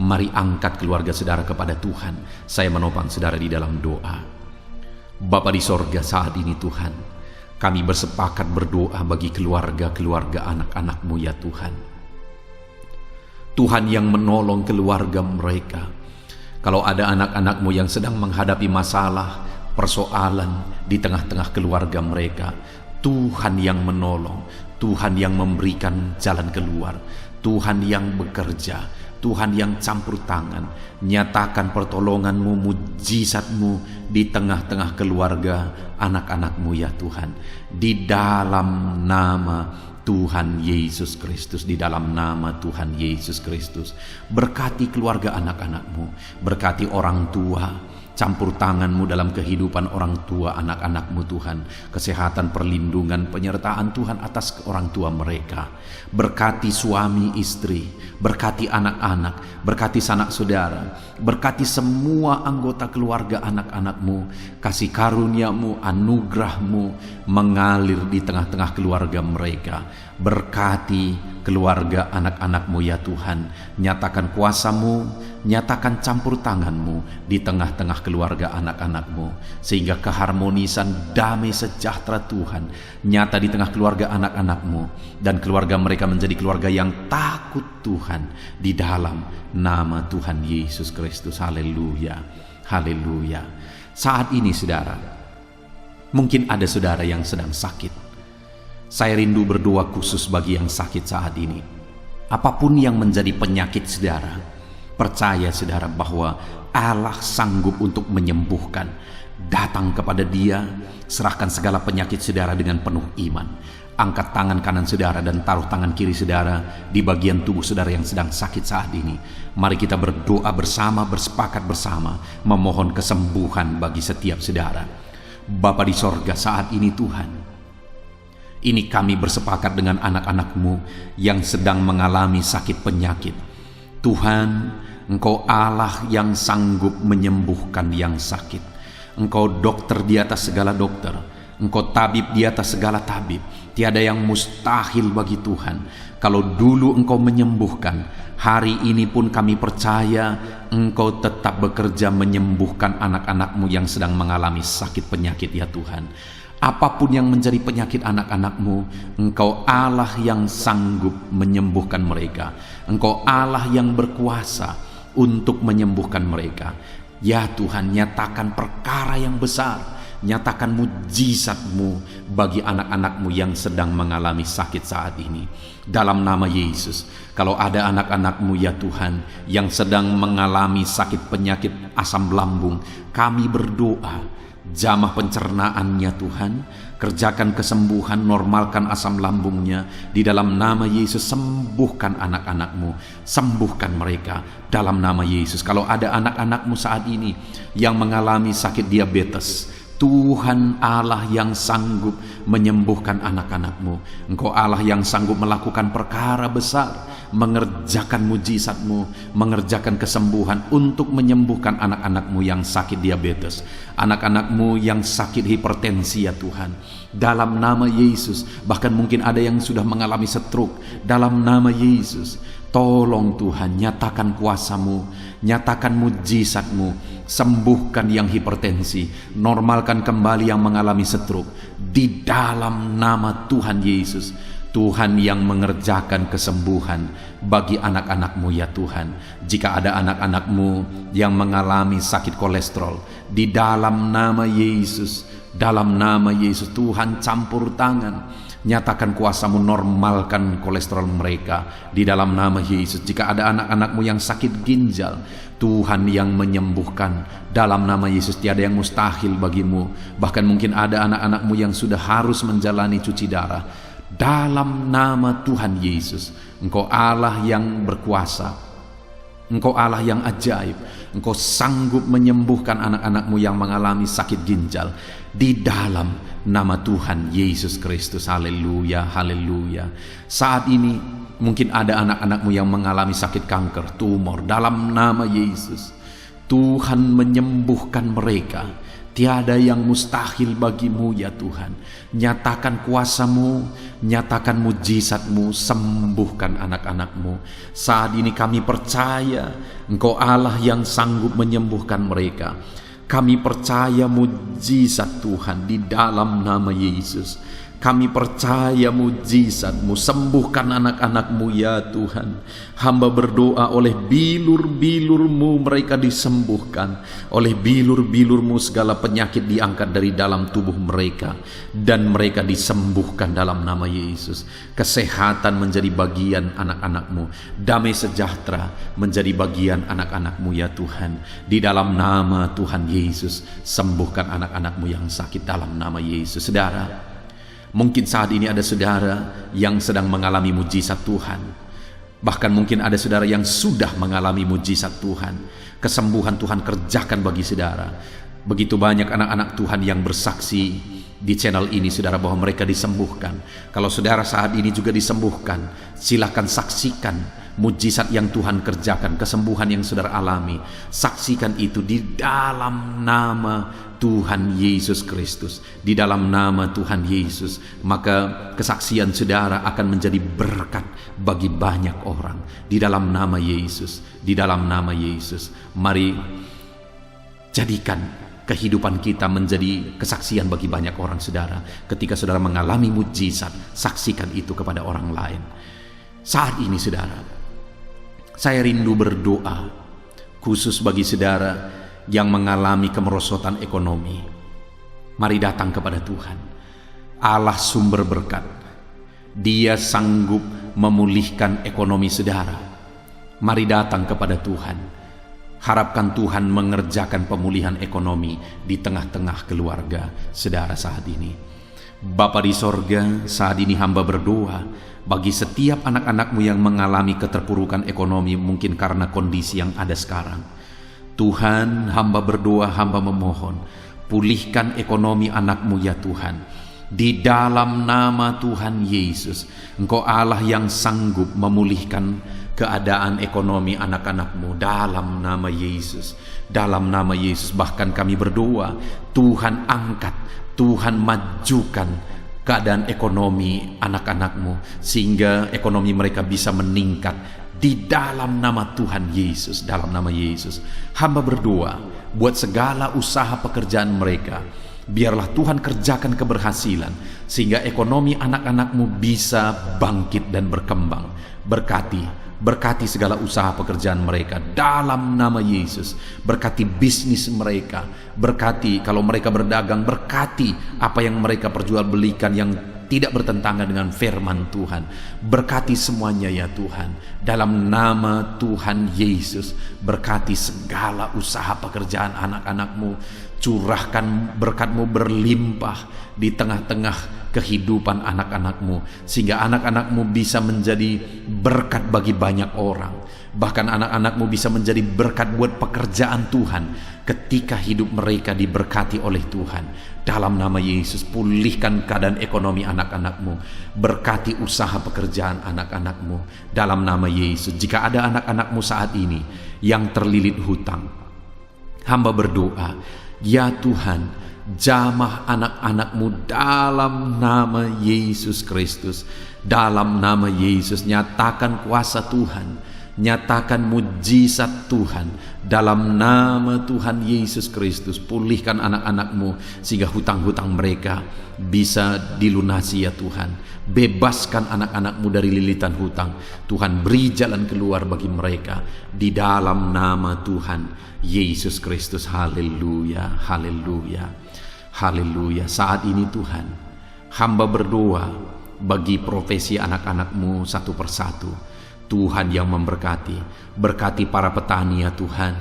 Mari angkat keluarga saudara kepada Tuhan. Saya menopang saudara di dalam doa. Bapa di sorga, saat ini Tuhan, kami bersepakat berdoa bagi keluarga-keluarga anak-anak-Mu ya Tuhan. Tuhan yang menolong keluarga mereka. Kalau ada anak-anak-Mu yang sedang menghadapi masalah, persoalan di tengah-tengah keluarga mereka, Tuhan yang menolong, Tuhan yang memberikan jalan keluar, Tuhan yang bekerja, Tuhan yang campur tangan. Nyatakan pertolongan-Mu, mujizat-Mu di tengah-tengah keluarga anak-anak-Mu ya Tuhan. Di dalam nama Tuhan Yesus Kristus, di dalam nama Tuhan Yesus Kristus. Berkati keluarga anak-anak-Mu, berkati orang tua, campur tangan-Mu dalam kehidupan orang tua anak-anak-Mu Tuhan. Kesehatan, perlindungan, penyertaan Tuhan atas orang tua mereka. Berkati suami istri, berkati anak-anak, berkati sanak saudara, berkati semua anggota keluarga anak-anak-Mu. Kasih karunia-Mu, anugerah-Mu mengalir di tengah-tengah keluarga mereka. Berkati keluarga anak-anak-Mu ya Tuhan. Nyatakan kuasa-Mu, nyatakan campur tangan-Mu di tengah-tengah keluarga anak-anak-Mu, sehingga keharmonisan, damai sejahtera Tuhan nyata di tengah keluarga anak-anak-Mu, dan keluarga mereka menjadi keluarga yang takut Tuhan, di dalam nama Tuhan Yesus Kristus. Haleluya, haleluya. Saat ini saudara, mungkin ada saudara yang sedang sakit. Saya rindu berdoa khusus bagi yang sakit saat ini. Apapun yang menjadi penyakit saudara, percaya saudara bahwa Allah sanggup untuk menyembuhkan. Datang kepada Dia, serahkan segala penyakit saudara dengan penuh iman. Angkat tangan kanan saudara dan taruh tangan kiri saudara di bagian tubuh saudara yang sedang sakit saat ini. Mari kita berdoa bersama, bersepakat bersama, memohon kesembuhan bagi setiap saudara. Bapa di sorga, saat ini Tuhan, ini kami bersepakat dengan anak-anak-Mu yang sedang mengalami sakit penyakit. Tuhan, Engkau Allah yang sanggup menyembuhkan yang sakit. Engkau dokter di atas segala dokter, Engkau tabib di atas segala tabib. Tiada yang mustahil bagi Tuhan. Kalau dulu Engkau menyembuhkan, hari ini pun kami percaya Engkau tetap bekerja menyembuhkan anak-anak-Mu yang sedang mengalami sakit penyakit ya Tuhan. Apapun yang menjadi penyakit anak-anak-Mu, Engkau Allah yang sanggup menyembuhkan mereka. Engkau Allah yang berkuasa untuk menyembuhkan mereka. Ya Tuhan, nyatakan perkara yang besar, nyatakan mujizat-Mu bagi anak-anak-Mu yang sedang mengalami sakit saat ini. Dalam nama Yesus, kalau ada anak-anak-Mu ya Tuhan yang sedang mengalami sakit penyakit asam lambung, kami berdoa, jamah pencernaannya Tuhan, kerjakan kesembuhan, normalkan asam lambungnya. Di dalam nama Yesus, sembuhkan anak-anak-Mu, sembuhkan mereka dalam nama Yesus. Kalau ada anak-anak-Mu saat ini yang mengalami sakit diabetes, Tuhan Allah yang sanggup menyembuhkan anak-anak-Mu. Engkau Allah yang sanggup melakukan perkara besar, mengerjakan mujizat-Mu, mengerjakan kesembuhan untuk menyembuhkan anak-anak-Mu yang sakit diabetes, anak-anak-Mu yang sakit hipertensi ya Tuhan. Dalam nama Yesus, bahkan mungkin ada yang sudah mengalami stroke. Dalam nama Yesus, tolong Tuhan, nyatakan kuasa-Mu, nyatakan mujizat-Mu, sembuhkan yang hipertensi, normalkan kembali yang mengalami stroke. Di dalam nama Tuhan Yesus, Tuhan yang mengerjakan kesembuhan bagi anak-anak-Mu ya Tuhan. Jika ada anak-anak-Mu yang mengalami sakit kolesterol, di dalam nama Yesus, dalam nama Yesus Tuhan campur tangan, Nyatakan kuasa-Mu, normalkan kolesterol mereka di dalam nama Yesus. Jika ada anak-anak-Mu yang sakit ginjal, Tuhan yang menyembuhkan dalam nama Yesus. Tiada yang mustahil bagi-Mu. Bahkan mungkin ada anak-anak-Mu yang sudah harus menjalani cuci darah. Dalam nama Tuhan Yesus, Engkau Allah yang berkuasa, Engkau Allah yang ajaib. Engkau sanggup menyembuhkan anak-anak-Mu yang mengalami sakit ginjal di dalam nama Tuhan Yesus Kristus. Haleluya, haleluya. Saat ini mungkin ada anak-anak-Mu yang mengalami sakit kanker, tumor. Dalam nama Yesus, Tuhan menyembuhkan mereka. Tiada yang mustahil bagi-Mu ya Tuhan. Nyatakan kuasa-Mu, nyatakan mujizat-Mu, sembuhkan anak-anak-Mu. Saat ini kami percaya Engkau Allah yang sanggup menyembuhkan mereka. Kami percaya mujizat Tuhan di dalam nama Yesus. Kami percaya mujizat-Mu, sembuhkan anak-anak-Mu ya Tuhan. Hamba berdoa oleh bilur-bilur-Mu mereka disembuhkan. Oleh bilur-bilur-Mu segala penyakit diangkat dari dalam tubuh mereka. Dan mereka disembuhkan dalam nama Yesus. Kesehatan menjadi bagian anak-anak-Mu. Damai sejahtera menjadi bagian anak-anak-Mu ya Tuhan. Di dalam nama Tuhan Yesus, sembuhkan anak-anak-Mu yang sakit dalam nama Yesus. Saudara, mungkin saat ini ada saudara yang sedang mengalami mujizat Tuhan. Bahkan mungkin ada saudara yang sudah mengalami mujizat Tuhan. Kesembuhan Tuhan kerjakan bagi saudara. Begitu banyak anak-anak Tuhan yang bersaksi di channel ini, saudara, bahwa mereka disembuhkan. Kalau saudara saat ini juga disembuhkan, silakan saksikan mujizat yang Tuhan kerjakan, kesembuhan yang saudara alami. Saksikan itu di dalam nama Tuhan Yesus Kristus. Di dalam nama Tuhan Yesus, maka kesaksian saudara akan menjadi berkat bagi banyak orang. Di dalam nama Yesus, di dalam nama Yesus. Mari jadikan kehidupan kita menjadi kesaksian bagi banyak orang, saudara. Ketika saudara mengalami mujizat, saksikan itu kepada orang lain. Saat ini, saudara, saya rindu berdoa khusus bagi saudara yang mengalami kemerosotan ekonomi. Mari datang kepada Tuhan, Allah sumber berkat. Dia sanggup memulihkan ekonomi saudara. Mari datang kepada Tuhan. Harapkan Tuhan mengerjakan pemulihan ekonomi di tengah-tengah keluarga saudara saat ini. Bapa di sorga, saat ini hamba berdoa bagi setiap anak-anak-Mu yang mengalami keterpurukan ekonomi, mungkin karena kondisi yang ada sekarang. Tuhan, hamba berdoa, hamba memohon, pulihkan ekonomi anak-Mu ya Tuhan. Di dalam nama Tuhan Yesus, Engkau Allah yang sanggup memulihkan keadaan ekonomi anak-anak-Mu dalam nama Yesus. Dalam nama Yesus, bahkan kami berdoa, Tuhan angkat, Tuhan majukan keadaan ekonomi anak-anak-Mu, sehingga ekonomi mereka bisa meningkat. Di dalam nama Tuhan Yesus, dalam nama Yesus, hamba berdoa buat segala usaha pekerjaan mereka. Biarlah Tuhan kerjakan keberhasilan, sehingga ekonomi anak-anak-Mu bisa bangkit dan berkembang. Berkati segala usaha pekerjaan mereka dalam nama Yesus. Berkati bisnis mereka. Berkati kalau mereka berdagang, berkati apa yang mereka perjualbelikan yang tidak bertentangan dengan firman Tuhan. Berkati semuanya ya Tuhan. Dalam nama Tuhan Yesus, berkati segala usaha pekerjaan anak-anak-Mu. Curahkan berkat-Mu berlimpah di tengah-tengah kehidupan anak-anak-Mu, sehingga anak-anak-Mu bisa menjadi berkat bagi banyak orang. Bahkan anak-anak-Mu bisa menjadi berkat buat pekerjaan Tuhan ketika hidup mereka diberkati oleh Tuhan. Dalam nama Yesus, pulihkan keadaan ekonomi anak-anak-Mu. Berkati usaha pekerjaan anak-anak-Mu dalam nama Yesus. Jika ada anak-anak-Mu saat ini yang terlilit hutang, hamba berdoa, ya Tuhan, jamah anak-anak-Mu dalam nama Yesus Kristus. Dalam nama Yesus, nyatakan kuasa Tuhan, nyatakan mujizat Tuhan. Dalam nama Tuhan Yesus Kristus, pulihkan anak-anak-Mu sehingga hutang-hutang mereka bisa dilunasi ya Tuhan. Bebaskan anak-anak-Mu dari lilitan hutang. Tuhan, beri jalan keluar bagi mereka di dalam nama Tuhan Yesus Kristus. Haleluya, haleluya, haleluya. Saat ini Tuhan, hamba berdoa bagi profesi anak-anak-Mu satu persatu. Tuhan yang memberkati, berkati para petani ya Tuhan.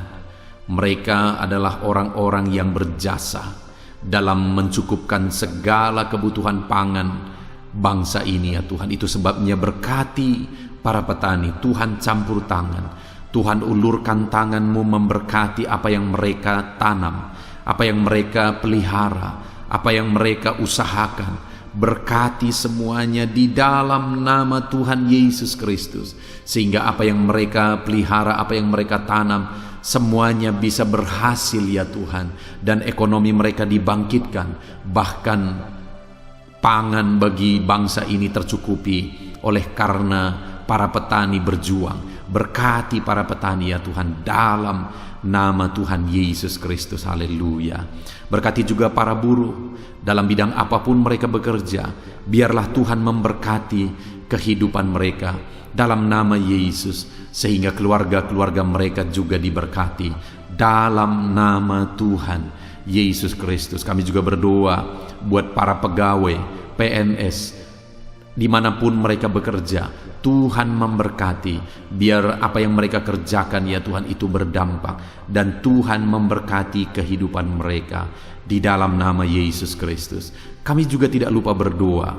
Mereka adalah orang-orang yang berjasa dalam mencukupkan segala kebutuhan pangan bangsa ini ya Tuhan. Itu sebabnya berkati para petani. Tuhan campur tangan, Tuhan ulurkan tangan-Mu memberkati apa yang mereka tanam, apa yang mereka pelihara, apa yang mereka usahakan. Berkati semuanya di dalam nama Tuhan Yesus Kristus, sehingga apa yang mereka pelihara, apa yang mereka tanam, semuanya bisa berhasil ya Tuhan, dan ekonomi mereka dibangkitkan. Bahkan pangan bagi bangsa ini tercukupi oleh karena para petani berjuang. Berkati para petani ya Tuhan dalam nama Tuhan Yesus Kristus. Haleluya. Berkati juga para buruh dalam bidang apapun mereka bekerja. Biarlah Tuhan memberkati kehidupan mereka dalam nama Yesus, sehingga keluarga-keluarga mereka juga diberkati dalam nama Tuhan Yesus Kristus. Kami juga berdoa buat para pegawai PNS dimanapun mereka bekerja. Tuhan memberkati, biar apa yang mereka kerjakan ya Tuhan itu berdampak, dan Tuhan memberkati kehidupan mereka di dalam nama Yesus Kristus. Kami juga tidak lupa berdoa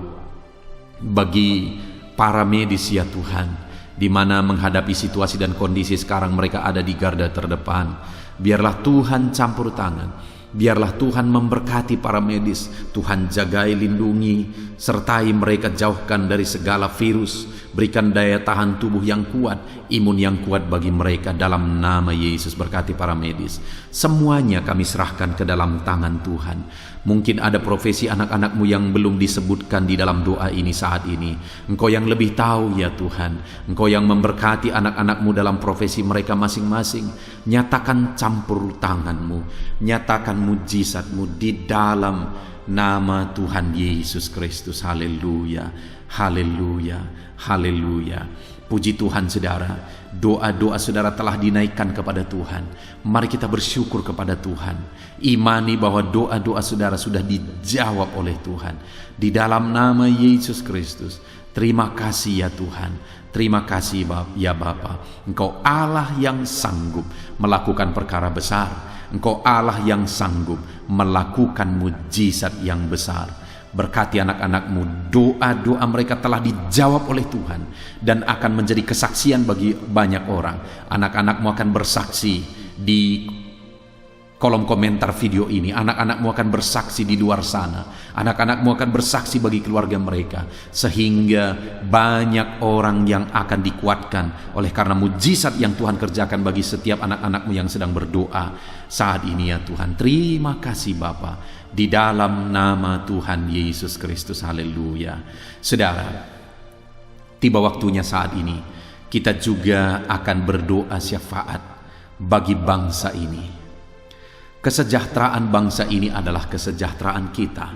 bagi para medis ya Tuhan, di mana menghadapi situasi dan kondisi sekarang mereka ada di garda terdepan. Biarlah Tuhan campur tangan, biarlah Tuhan memberkati para medis. Tuhan jagai, lindungi, sertai mereka, jauhkan dari segala virus. Berikan daya tahan tubuh yang kuat, imun yang kuat bagi mereka dalam nama Yesus. Berkati para medis. Semuanya kami serahkan ke dalam tangan Tuhan. Mungkin ada profesi anak-anak-Mu yang belum disebutkan di dalam doa ini saat ini. Engkau yang lebih tahu ya Tuhan. Engkau yang memberkati anak-anak-Mu dalam profesi mereka masing-masing. Nyatakan campur tangan-Mu, nyatakan mujizat-Mu di dalam nama Tuhan Yesus Kristus. Haleluya, haleluya, haleluya. Puji Tuhan saudara, doa-doa saudara telah dinaikkan kepada Tuhan. Mari kita bersyukur kepada Tuhan. Imani bahwa doa-doa saudara sudah dijawab oleh Tuhan. Di dalam nama Yesus Kristus. Terima kasih ya Tuhan. Terima kasih ya Bapa. Engkau Allah yang sanggup melakukan perkara besar. Engkau Allah yang sanggup melakukan mujizat yang besar. Berkati anak-anak-Mu, doa-doa mereka telah dijawab oleh Tuhan dan akan menjadi kesaksian bagi banyak orang. Anak-anak-Mu akan bersaksi di kolom komentar video ini. Anak-anak-Mu akan bersaksi di luar sana. Anak-anak-Mu akan bersaksi bagi keluarga mereka, sehingga banyak orang yang akan dikuatkan oleh karena mujizat yang Tuhan kerjakan bagi setiap anak-anak-Mu yang sedang berdoa saat ini ya Tuhan. Terima kasih Bapa, di dalam nama Tuhan Yesus Kristus. Haleluya. Saudara, tiba waktunya saat ini kita juga akan berdoa syafaat bagi bangsa ini. Kesejahteraan bangsa ini adalah kesejahteraan kita.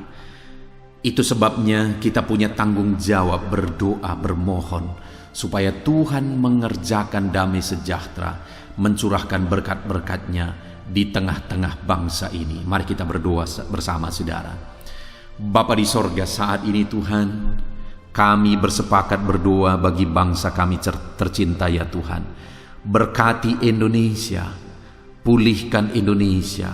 Itu sebabnya kita punya tanggung jawab berdoa, bermohon supaya Tuhan mengerjakan damai sejahtera, mencurahkan berkat-berkat-Nya di tengah-tengah bangsa ini. Mari kita berdoa bersama saudara. Bapa di sorga, saat ini Tuhan, kami bersepakat berdoa bagi bangsa kami tercinta ya Tuhan. Berkati Indonesia, pulihkan Indonesia,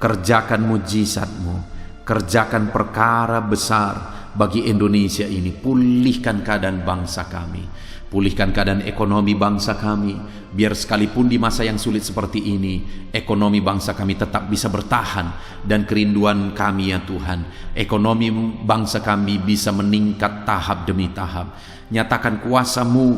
kerjakan mujizat-Mu, kerjakan perkara besar bagi Indonesia ini. Pulihkan keadaan bangsa kami, pulihkan keadaan ekonomi bangsa kami, biar sekalipun di masa yang sulit seperti ini, ekonomi bangsa kami tetap bisa bertahan. Dan kerinduan kami ya Tuhan, ekonomi bangsa kami bisa meningkat tahap demi tahap. Nyatakan kuasa-Mu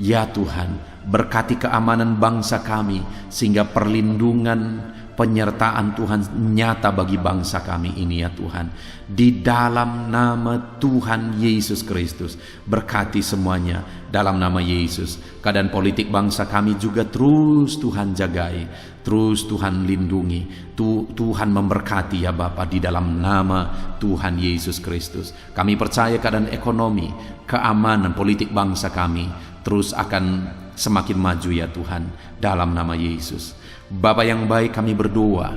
ya Tuhan, berkati keamanan bangsa kami, sehingga perlindungan, penyertaan Tuhan nyata bagi bangsa kami ini ya Tuhan. Di dalam nama Tuhan Yesus Kristus, berkati semuanya dalam nama Yesus. Keadaan politik bangsa kami juga terus Tuhan jagai, terus Tuhan lindungi, Tuhan memberkati ya Bapa, di dalam nama Tuhan Yesus Kristus. Kami percaya keadaan ekonomi, keamanan politik bangsa kami terus akan semakin maju ya Tuhan, dalam nama Yesus. Bapa yang baik, kami berdoa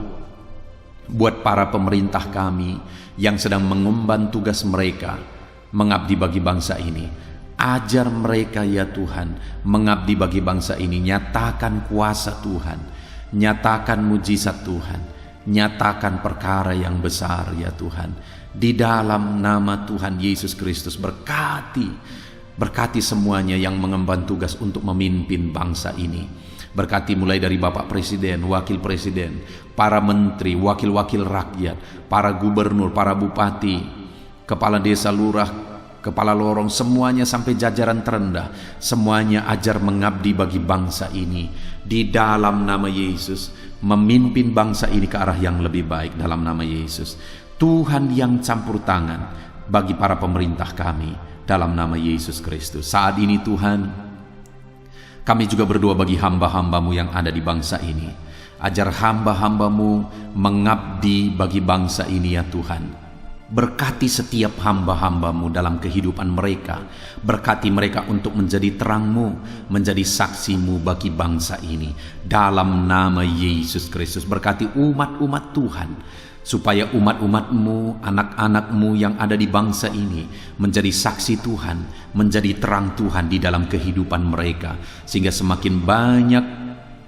buat para pemerintah kami yang sedang mengemban tugas mereka mengabdi bagi bangsa ini. Ajar mereka ya Tuhan, mengabdi bagi bangsa ini. Nyatakan kuasa Tuhan, nyatakan mujizat Tuhan, nyatakan perkara yang besar ya Tuhan. Di dalam nama Tuhan Yesus Kristus, berkati semuanya yang mengemban tugas untuk memimpin bangsa ini. Berkati mulai dari Bapak Presiden, Wakil Presiden, para menteri, wakil-wakil rakyat, para gubernur, para bupati, kepala desa, lurah, kepala lorong, semuanya sampai jajaran terendah. Semuanya ajar mengabdi bagi bangsa ini. Di dalam nama Yesus, memimpin bangsa ini ke arah yang lebih baik dalam nama Yesus. Tuhan yang campur tangan bagi para pemerintah kami dalam nama Yesus Kristus. Saat ini Tuhan, kami juga berdoa bagi hamba-hamba-Mu yang ada di bangsa ini. Ajar hamba-hamba-Mu mengabdi bagi bangsa ini ya Tuhan. Berkati setiap hamba-hamba-Mu dalam kehidupan mereka. Berkati mereka untuk menjadi terang-Mu, menjadi saksi-Mu bagi bangsa ini. Dalam nama Yesus Kristus, berkati umat-umat Tuhan, supaya umat-umat-Mu, anak-anak-Mu yang ada di bangsa ini menjadi saksi Tuhan, menjadi terang Tuhan di dalam kehidupan mereka, sehingga semakin banyak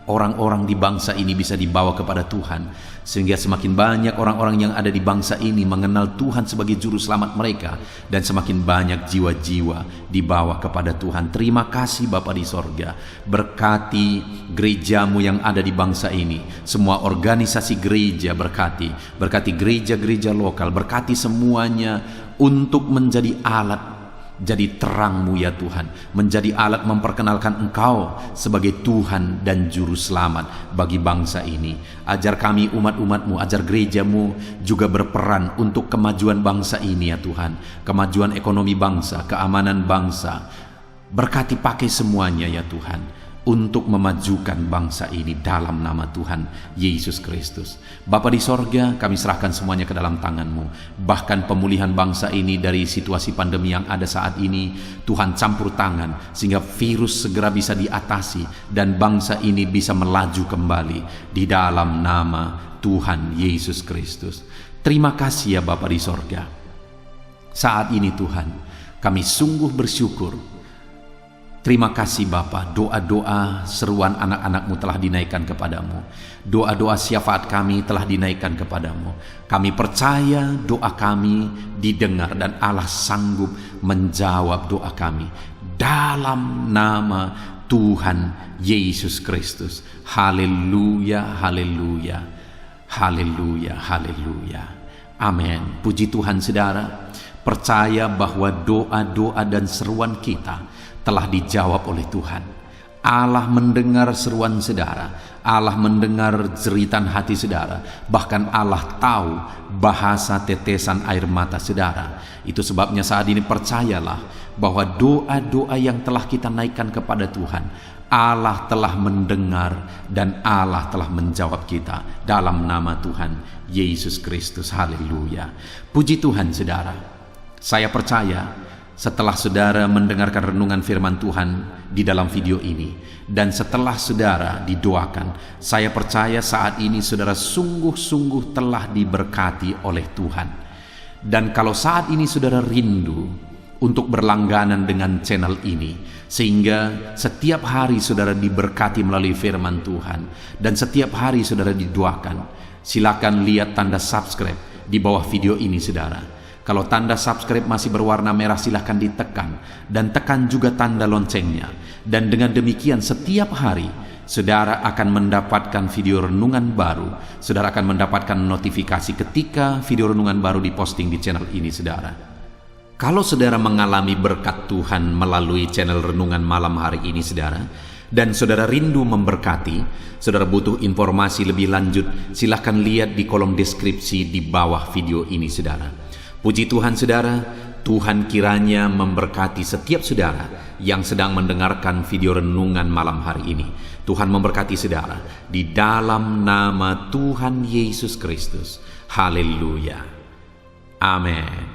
orang-orang di bangsa ini bisa dibawa kepada Tuhan, sehingga semakin banyak orang-orang yang ada di bangsa ini mengenal Tuhan sebagai juru selamat mereka, dan semakin banyak jiwa-jiwa dibawa kepada Tuhan. Terima kasih Bapa di sorga. Berkati gereja-Mu yang ada di bangsa ini, semua organisasi gereja berkati gereja-gereja lokal, berkati semuanya untuk menjadi alat, jadi terang-Mu ya Tuhan, menjadi alat memperkenalkan Engkau sebagai Tuhan dan Juru Selamat bagi bangsa ini. Ajar kami umat-umat-Mu, ajar gereja-Mu juga berperan untuk kemajuan bangsa ini ya Tuhan, kemajuan ekonomi bangsa, keamanan bangsa. Berkati pakai semuanya ya Tuhan, untuk memajukan bangsa ini dalam nama Tuhan Yesus Kristus. Bapa di sorga, kami serahkan semuanya ke dalam tangan-Mu. Bahkan pemulihan bangsa ini dari situasi pandemi yang ada saat ini, Tuhan campur tangan sehingga virus segera bisa diatasi dan bangsa ini bisa melaju kembali di dalam nama Tuhan Yesus Kristus. Terima kasih ya Bapa di sorga. Saat ini Tuhan, kami sungguh bersyukur. Terima kasih Bapa, doa-doa seruan anak-anak-Mu telah dinaikkan kepadamu. Doa-doa syafaat kami telah dinaikkan kepadamu. Kami percaya doa kami didengar dan Allah sanggup menjawab doa kami. Dalam nama Tuhan Yesus Kristus. Haleluya, haleluya, haleluya, haleluya. Amin. Puji Tuhan saudara. Percaya bahwa doa-doa dan seruan kita telah dijawab oleh Tuhan. Allah mendengar seruan saudara, Allah mendengar jeritan hati saudara, bahkan Allah tahu bahasa tetesan air mata saudara. Itu sebabnya saat ini percayalah bahwa doa-doa yang telah kita naikkan kepada Tuhan, Allah telah mendengar dan Allah telah menjawab kita dalam nama Tuhan Yesus Kristus. Haleluya. Puji Tuhan saudara. Saya percaya setelah saudara mendengarkan renungan firman Tuhan di dalam video ini, dan setelah saudara didoakan, saya percaya saat ini saudara sungguh-sungguh telah diberkati oleh Tuhan. Dan kalau saat ini saudara rindu untuk berlangganan dengan channel ini, sehingga setiap hari saudara diberkati melalui firman Tuhan, dan setiap hari saudara didoakan, silakan lihat tanda subscribe di bawah video ini saudara. Kalau tanda subscribe masih berwarna merah, silahkan ditekan, dan tekan juga tanda loncengnya. Dan dengan demikian setiap hari saudara akan mendapatkan video renungan baru. Saudara akan mendapatkan notifikasi ketika video renungan baru diposting di channel ini saudara. Kalau saudara mengalami berkat Tuhan melalui channel renungan malam hari ini saudara, dan saudara rindu memberkati, saudara butuh informasi lebih lanjut, silahkan lihat di kolom deskripsi di bawah video ini saudara. Puji Tuhan saudara, Tuhan kiranya memberkati setiap saudara yang sedang mendengarkan video renungan malam hari ini. Tuhan memberkati saudara di dalam nama Tuhan Yesus Kristus. Haleluya. Amin.